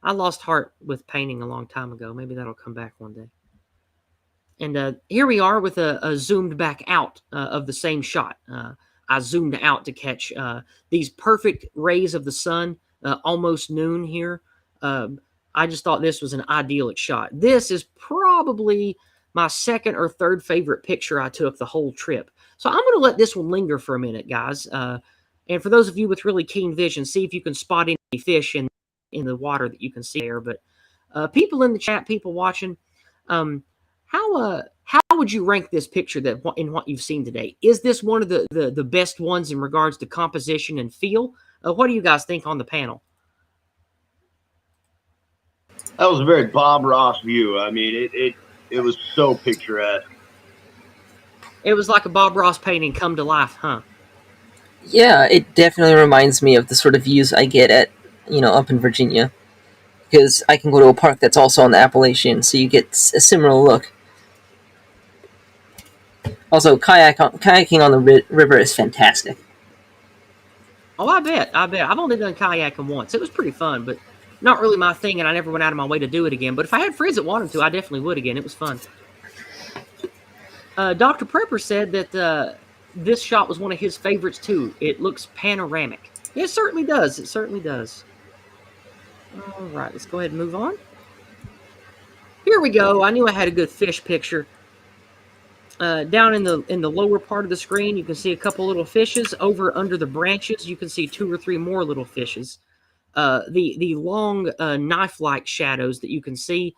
I lost heart with painting a long time ago. Maybe that'll come back one day. And here we are with a zoomed back out of the same shot. I zoomed out to catch these perfect rays of the sun, almost noon here. I just thought this was an idyllic shot. This is probably my second or third favorite picture I took the whole trip. So I'm going to let this one linger for a minute, guys. And for those of you with really keen vision, see if you can spot any fish in the water that you can see there. But people in the chat, people watching, how would you rank this picture in what you've seen today? Is this one of the best ones in regards to composition and feel? What do you guys think on the panel? That was a very Bob Ross view. I mean, it was so picturesque. It was like a Bob Ross painting come to life, huh? Yeah, it definitely reminds me of the sort of views I get at, up in Virginia. Because I can go to a park that's also on the Appalachian, so you get a similar look. Also, kayaking on the river is fantastic. Oh, I bet. I've only done kayaking once. It was pretty fun, but not really my thing, and I never went out of my way to do it again. But if I had friends that wanted to, I definitely would again. It was fun. Dr. Prepper said that this shot was one of his favorites, too. It looks panoramic. Yeah, it certainly does. It certainly does. All right, let's go ahead and move on. Here we go. I knew I had a good fish picture. Down in the lower part of the screen, you can see a couple little fishes. Over under the branches, you can see 2 or 3 more little fishes. The long knife-like shadows that you can see,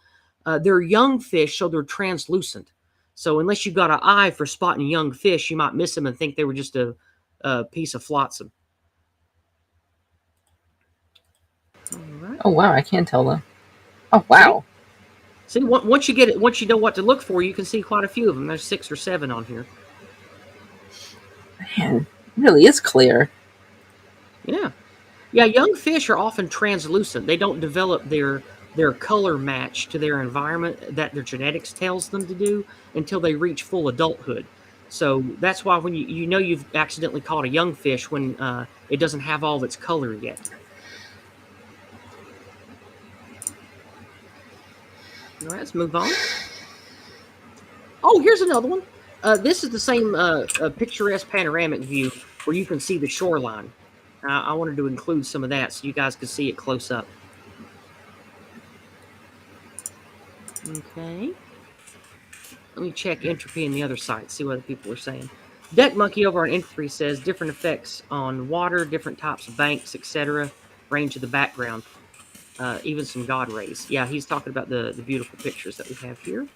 they're young fish, so they're translucent. So unless you've got an eye for spotting young fish, you might miss them and think they were just a piece of flotsam. All right. Oh wow, I can't tell them. Oh wow. See, once you get it, once you know what to look for, you can see quite a few of them. There's 6 or 7 on here. Man, it really is clear. Yeah. Yeah, young fish are often translucent. They don't develop their color match to their environment that their genetics tells them to do until they reach full adulthood. So that's why when you know you've accidentally caught a young fish when it doesn't have all of its color yet. All right, let's move on. Oh, here's another one. This is the same picturesque panoramic view where you can see the shoreline. I wanted to include some of that so you guys could see it close up. Okay. Let me check entropy in the other side, see what the people are saying. Deck Monkey over on entropy says different effects on water, different types of banks, etc. Range of the background. Even some God rays. Yeah, he's talking about the beautiful pictures that we have here.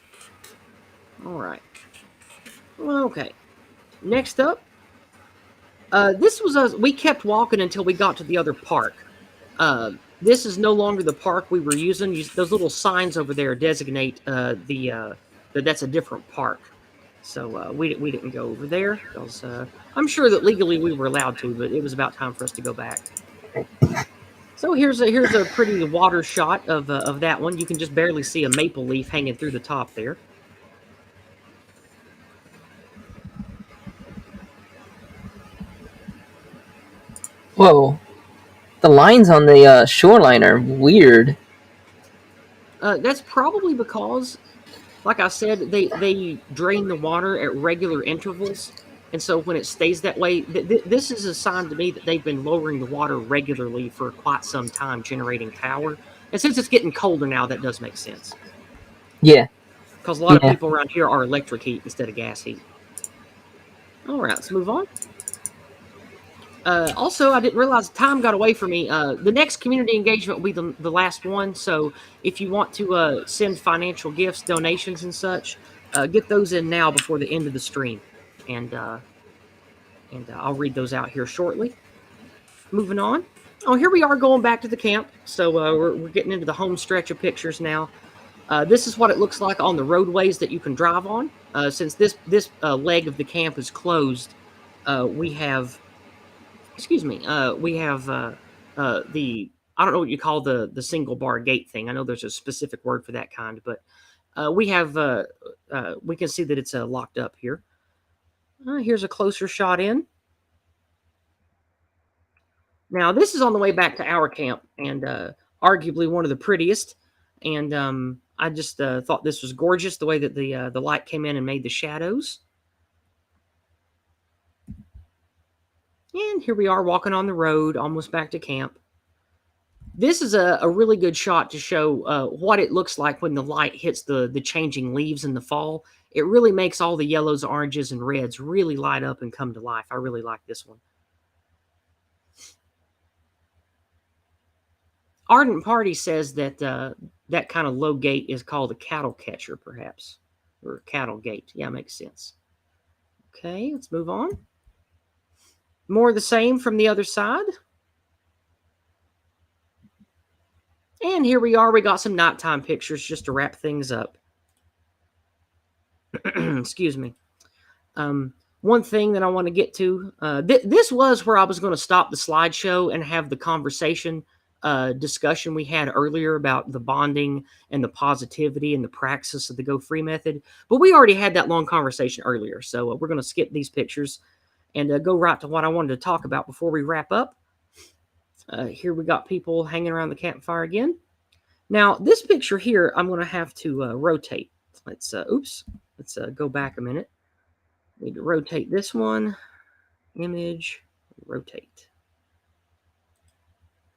All right. Okay. Next up, this was us. We kept walking until we got to the other park. This is no longer the park we were using. Those little signs over there designate that's a different park. So we didn't go over there because I'm sure that legally we were allowed to, but it was about time for us to go back. So here's a pretty water shot of that one. You can just barely see a maple leaf hanging through the top there. Whoa. The lines on the shoreline are weird. That's probably because, like I said, they drain the water at regular intervals. And so when it stays that way, this is a sign to me that they've been lowering the water regularly for quite some time, generating power. And since it's getting colder now, that does make sense. Yeah. Because a lot of people around here are electric heat instead of gas heat. All right, let's move on. Also, I didn't realize time got away from me. The next community engagement will be the last one. So if you want to send financial gifts, donations, and such, get those in now before the end of the stream. And I'll read those out here shortly. Moving on. Oh, here we are going back to the camp. So we're getting into the home stretch of pictures now. This is what it looks like on the roadways that you can drive on. Since this leg of the camp is closed, we have... Excuse me. We have the I don't know what you call the single bar gate thing. I know there's a specific word for that kind, but we have we can see that it's locked up here. Here's a closer shot in. Now this is on the way back to our camp, and arguably one of the prettiest. And I just thought this was gorgeous, the way that the light came in and made the shadows. And here we are walking on the road, almost back to camp. This is a really good shot to show what it looks like when the light hits the changing leaves in the fall. It really makes all the yellows, oranges, and reds really light up and come to life. I really like this one. Ardent Party says that that kind of low gate is called a cattle catcher, perhaps. Or cattle gate. Yeah, makes sense. Okay, let's move on. More of the same from the other side. And here we are. We got some nighttime pictures just to wrap things up. Excuse me. One thing that I want to get to, this was where I was going to stop the slideshow and have the conversation discussion we had earlier about the bonding and the positivity and the praxis of the Go Free method. But we already had that long conversation earlier. So we're going to skip these pictures and go right to what I wanted to talk about before we wrap up. Here we got people hanging around the campfire again. Now, this picture here, I'm going to have to rotate. Let's, let's go back a minute. Need to rotate this one. Image, rotate.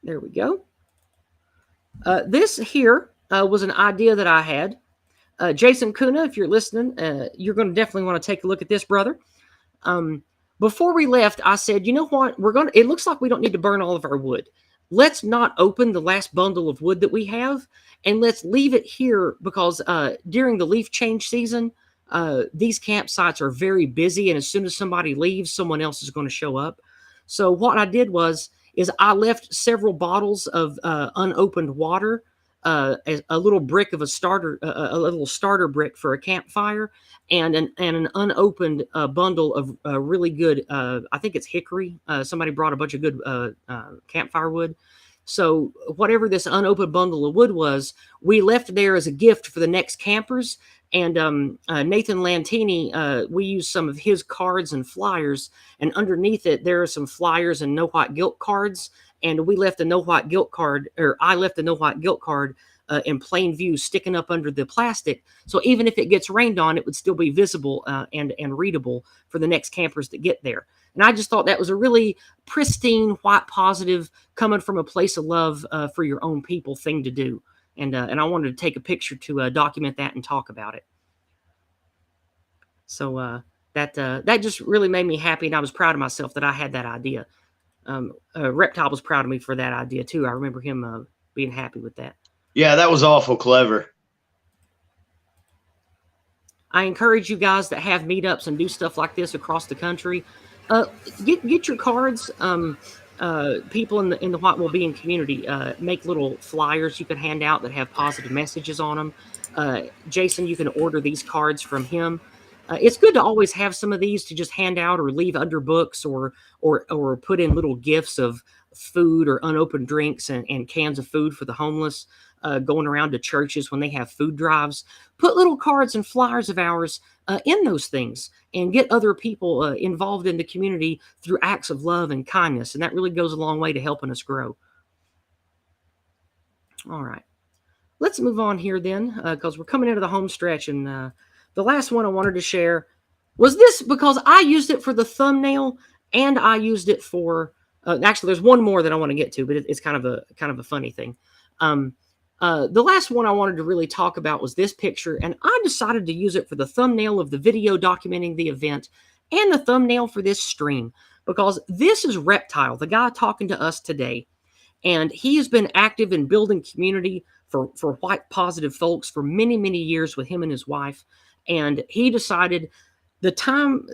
There we go. This here was an idea that I had. Jason Kuna, if you're listening, you're going to definitely want to take a look at this, brother. Before we left, I said, you know what? It looks like we don't need to burn all of our wood. Let's not open the last bundle of wood that we have, and let's leave it here because during the leaf change season, these campsites are very busy, and as soon as somebody leaves, someone else is going to show up. So what I did is I left several bottles of unopened water, a little brick of a little starter brick for a campfire, and an unopened bundle of really good, I think it's hickory. Somebody brought a bunch of good campfire wood. So whatever this unopened bundle of wood was, we left there as a gift for the next campers. And Nathan Lantini, we used some of his cards and flyers, and underneath it, there are some flyers and no white guilt cards. And we left a no white guilt card, or I left a no white guilt card in plain view, sticking up under the plastic. So even if it gets rained on, it would still be visible and readable for the next campers that get there. And I just thought that was a really pristine, white positive, coming from a place of love for your own people thing to do. And I wanted to take a picture to document that and talk about it. So that just really made me happy, and I was proud of myself that I had that idea. Reptile was proud of me for that idea too. I remember him being happy with that. Yeah, that was awful clever. I encourage you guys that have meetups and do stuff like this across the country. Get your cards. People in the White Well-Being community make little flyers you can hand out that have positive messages on them. Jason, you can order these cards from him. It's good to always have some of these to just hand out or leave under books or put in little gifts of food or unopened drinks and cans of food for the homeless, going around to churches when they have food drives. Put little cards and flyers of ours in those things and get other people involved in the community through acts of love and kindness. And that really goes a long way to helping us grow. All right. Let's move on here then, because we're coming into the home stretch. And the last one I wanted to share was this, because I used it for the thumbnail and I used it for, actually there's one more that I want to get to, but it's kind of a funny thing. The last one I wanted to really talk about was this picture, and I decided to use it for the thumbnail of the video documenting the event and the thumbnail for this stream, because this is Reptile, the guy talking to us today. And he has been active in building community for white positive folks for many, many years with him and his wife. And he decided the time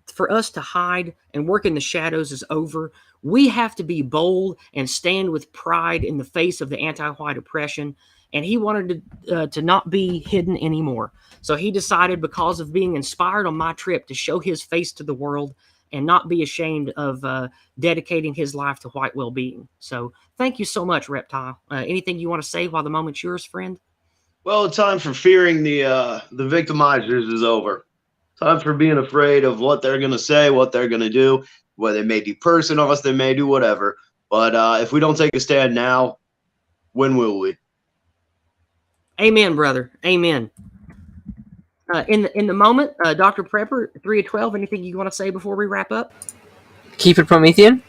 for us to hide and work in the shadows is over. We have to be bold and stand with pride in the face of the anti-white oppression. And he wanted to not be hidden anymore. So he decided, because of being inspired on my trip, to show his face to the world and not be ashamed of dedicating his life to white well-being. So thank you so much, Reptile. Anything you want to say while the moment's yours, friend? Well, time for fearing the victimizers is over. Time for being afraid of what they're going to say, what they're going to do. Well, they may deperson us, they may do whatever. But if we don't take a stand now, when will we? Amen, brother. Amen. In the moment, Dr. Prepper, 3 of 12, anything you want to say before we wrap up? Keep it Promethean.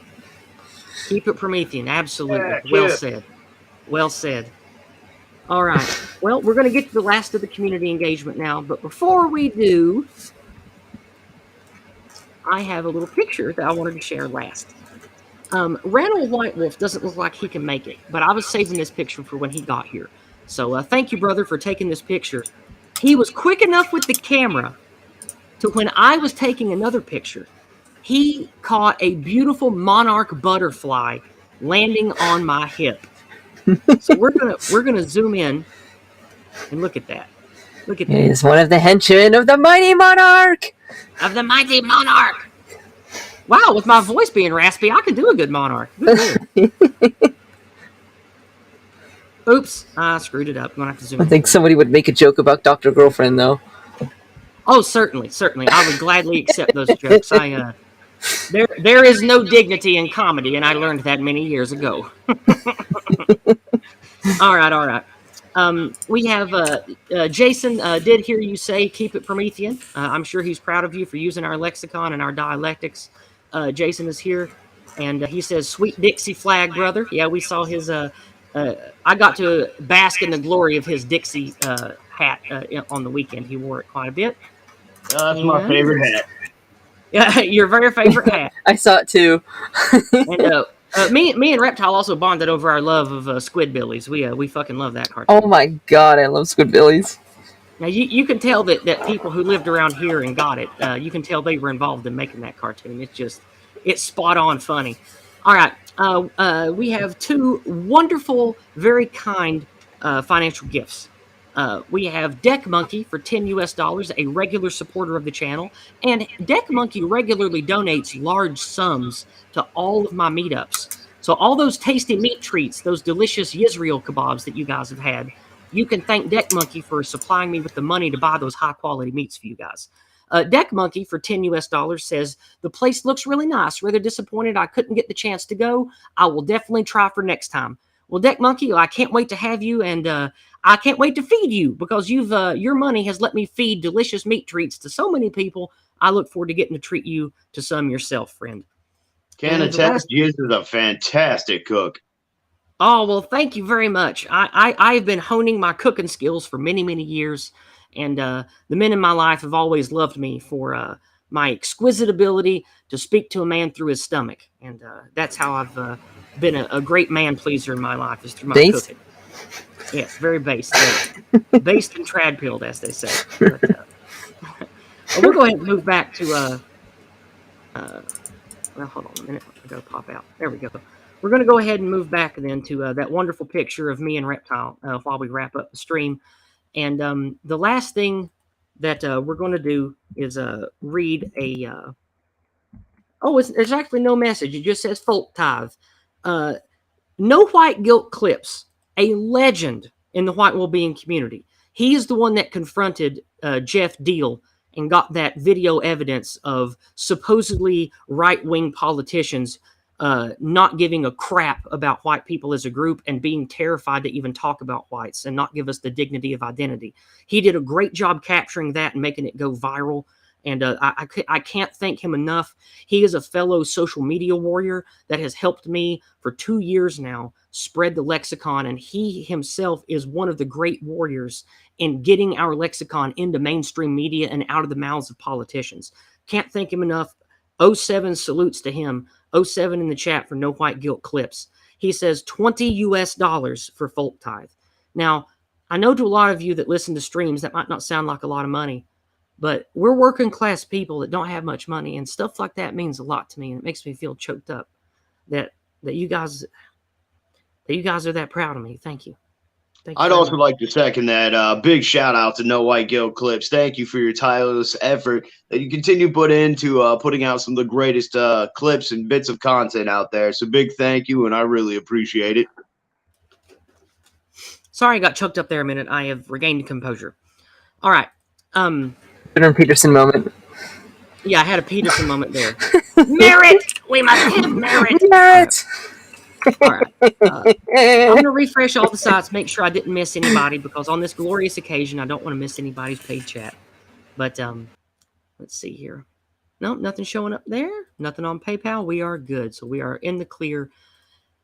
Keep it Promethean. Absolutely. Yeah, well said. Well said. All right. Well, we're going to get to the last of the community engagement now. But before we do, I have a little picture that I wanted to share last. Randall White Wolf doesn't look like he can make it, but I was saving this picture for when he got here. So thank you, brother, for taking this picture. He was quick enough with the camera to, when I was taking another picture, he caught a beautiful monarch butterfly landing on my hip. So we're gonna zoom in and look at that. Look at that. He is one of the henchmen of the mighty monarch. Of the mighty monarch. Wow, with my voice being raspy, I can do a good monarch. Good. Oops, I screwed it up. I'm gonna have to zoom I in. think somebody would make a joke about Dr. Girlfriend, though. Oh, certainly. I would gladly accept those jokes. There is no dignity in comedy, and I learned that many years ago. All right. We have Jason did hear you say keep it Promethean. I'm sure he's proud of you for using our lexicon and our dialectics. Jason is here, and he says, "Sweet Dixie flag, brother." Yeah, we saw his. I got to bask in the glory of his Dixie hat on the weekend. He wore it quite a bit. That's my favorite hat. Yeah, your very favorite hat. I saw it too. And me and Reptile also bonded over our love of Squidbillies. We fucking love that cartoon. Oh my god, I love Squidbillies. Now you can tell that people who lived around here and got it, you can tell they were involved in making that cartoon. It's spot on funny. All right, we have 2 wonderful, very kind financial gifts. We have Deck Monkey for $10 US, a regular supporter of the channel, and Deck Monkey regularly donates large sums to all of my meetups. So all those tasty meat treats, those delicious Yisrael kebabs that you guys have had, you can thank Deck Monkey for supplying me with the money to buy those high quality meats for you guys. Deck Monkey for $10 US says, the place looks really nice. Rather disappointed I couldn't get the chance to go. I will definitely try for next time. Well, Deck Monkey, I can't wait to have you, and I can't wait to feed you because your money has let me feed delicious meat treats to so many people. I look forward to getting to treat you to some yourself, friend. Can And the attest, last, Jizz is a fantastic cook. oh, well, thank you very much. I've been honing my cooking skills for many, many years, and the men in my life have always loved me for my exquisite ability to speak to a man through his stomach, and that's how I've been a great man pleaser in my life, is through my Based? cooking. Yes, very based, based and trad-pilled, as they say. But, well, we'll go ahead and move back to well, hold on a minute. I gotta pop out. There we go. We're going to go ahead and move back then to that wonderful picture of me and Reptile while we wrap up the stream. And the last thing that we're going to do is read a. Oh, there's actually no message. It just says folk tithe. No White Guilt Clips, a legend in the white well-being community. He is the one that confronted Jeff Deal and got that video evidence of supposedly right-wing politicians not giving a crap about white people as a group and being terrified to even talk about whites and not give us the dignity of identity. He did a great job capturing that and making it go viral. And I can't thank him enough. He is a fellow social media warrior that has helped me for 2 years now spread the lexicon. And he himself is one of the great warriors in getting our lexicon into mainstream media and out of the mouths of politicians. Can't thank him enough. 07 salutes to him. 07 in the chat for No White Guilt Clips. He says $20 US for folk tithe. Now, I know to a lot of you that listen to streams, that might not sound like a lot of money. But we're working class people that don't have much money, and stuff like that means a lot to me, and it makes me feel choked up that you guys are that proud of me. Thank you. Thank you I'd very also much. like to second that. Big shout out to No White Guilt Clips. Thank you for your tireless effort that you continue to put into putting out some of the greatest clips and bits of content out there. So big thank you, and I really appreciate it. Sorry I got choked up there a minute. I have regained composure. All right. Jordan Peterson moment. Yeah, I had a Peterson moment there. Merit! We must have merit! Merit! All right. I'm going to refresh all the sites, make sure I didn't miss anybody, because on this glorious occasion, I don't want to miss anybody's paid chat. But let's see here. Nope, nothing showing up there. Nothing on PayPal. We are good. So we are in the clear.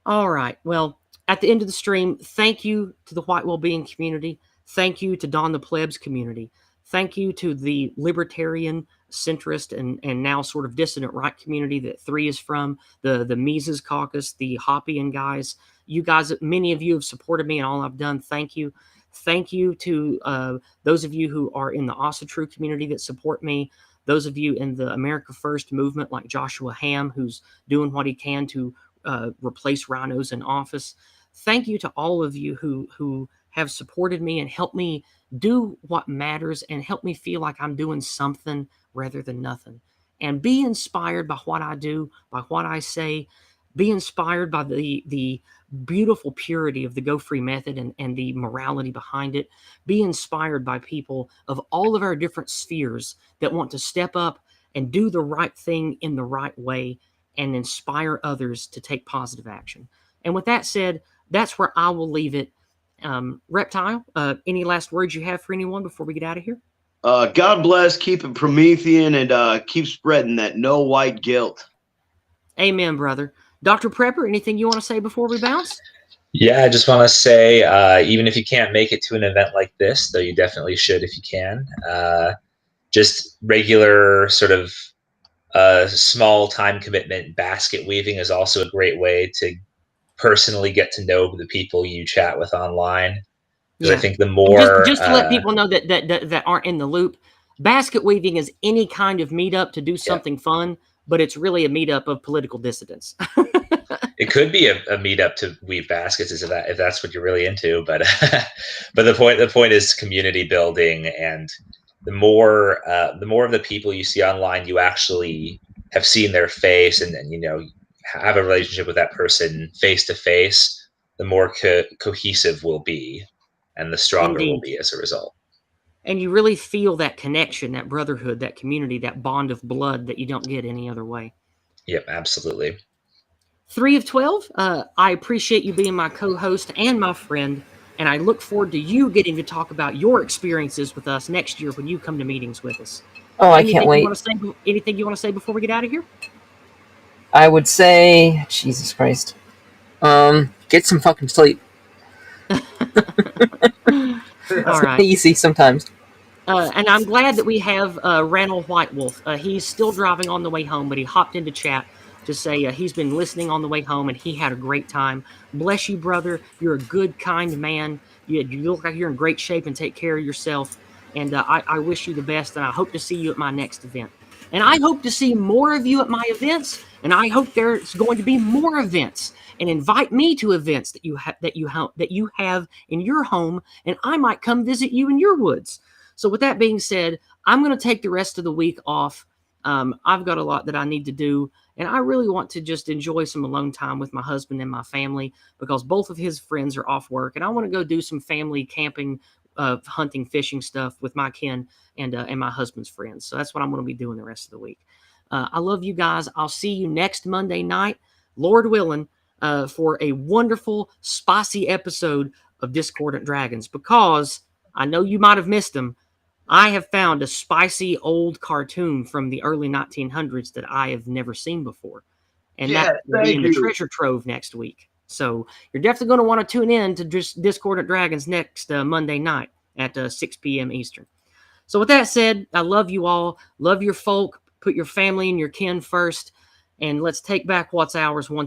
All right. Well, at the end of the stream, thank you to the white well-being community. Thank you to Don the Plebs community. Thank you to the libertarian, centrist, and now sort of dissident right community that 3 is from, the Mises Caucus, the Hoppian guys. You guys, many of you have supported me in all I've done. Thank you. Thank you to those of you who are in the Asatru community that support me. Those of you in the America First movement, like Joshua Ham, who's doing what he can to replace rhinos in office. Thank you to all of you who have supported me and helped me do what matters and help me feel like I'm doing something rather than nothing. And be inspired by what I do, by what I say. Be inspired by the beautiful purity of the Go Free method and the morality behind it. Be inspired by people of all of our different spheres that want to step up and do the right thing in the right way and inspire others to take positive action. And with that said, that's where I will leave it. Reptile, any last words you have for anyone before we get out of here? God bless, keep it Promethean, and keep spreading that no white guilt. Amen, brother. Dr. Prepper, anything you want to say before we bounce? Yeah, I just want to say, even if you can't make it to an event like this, though you definitely should if you can, just regular sort of small time commitment basket weaving is also a great way to personally get to know the people you chat with online. Because I think the more just to let people know that aren't in the loop, basket weaving is any kind of meetup to do something fun, but it's really a meetup of political dissidents. It could be a meetup to weave baskets, if that's what you're really into. But but the point is community building, and the more of the people you see online, you actually have seen their face, and you know, have a relationship with that person face to face, the more cohesive we'll be, and the stronger we'll be as a result. And you really feel that connection, that brotherhood, that community, that bond of blood that you don't get any other way. Yep, absolutely. 3 of 12, I appreciate you being my co-host and my friend, and I look forward to you getting to talk about your experiences with us next year when you come to meetings with us. Oh, I can't wait. Anything you want to say before we get out of here? I would say, Jesus Christ, get some fucking sleep. All right. Easy sometimes. And I'm glad that we have Randall White Wolf. He's still driving on the way home, but he hopped into chat to say he's been listening on the way home and he had a great time. Bless you, brother. You're a good, kind man. You look like you're in great shape and take care of yourself. And I wish you the best, and I hope to see you at my next event. And I hope to see more of you at my events, and I hope there's going to be more events. And invite me to events that you have in your home, and I might come visit you in your woods. So with that being said, I'm going to take the rest of the week off. I've got a lot that I need to do, and I really want to just enjoy some alone time with my husband and my family because both of his friends are off work, and I want to go do some family camping, hunting, fishing stuff with my kin and my husband's friends. So that's what I'm going to be doing the rest of the week. I love you guys. I'll see you next Monday night, Lord willing, for a wonderful, spicy episode of Discordant Dragons, because I know you might have missed them. I have found a spicy old cartoon from the early 1900s that I have never seen before. And that will be in the treasure trove next week. So you're definitely going to want to tune in to Discordant Dragons next Monday night at 6 p.m. Eastern. So with that said, I love you all. Love your folk. Put your family and your kin first. And let's take back what's ours once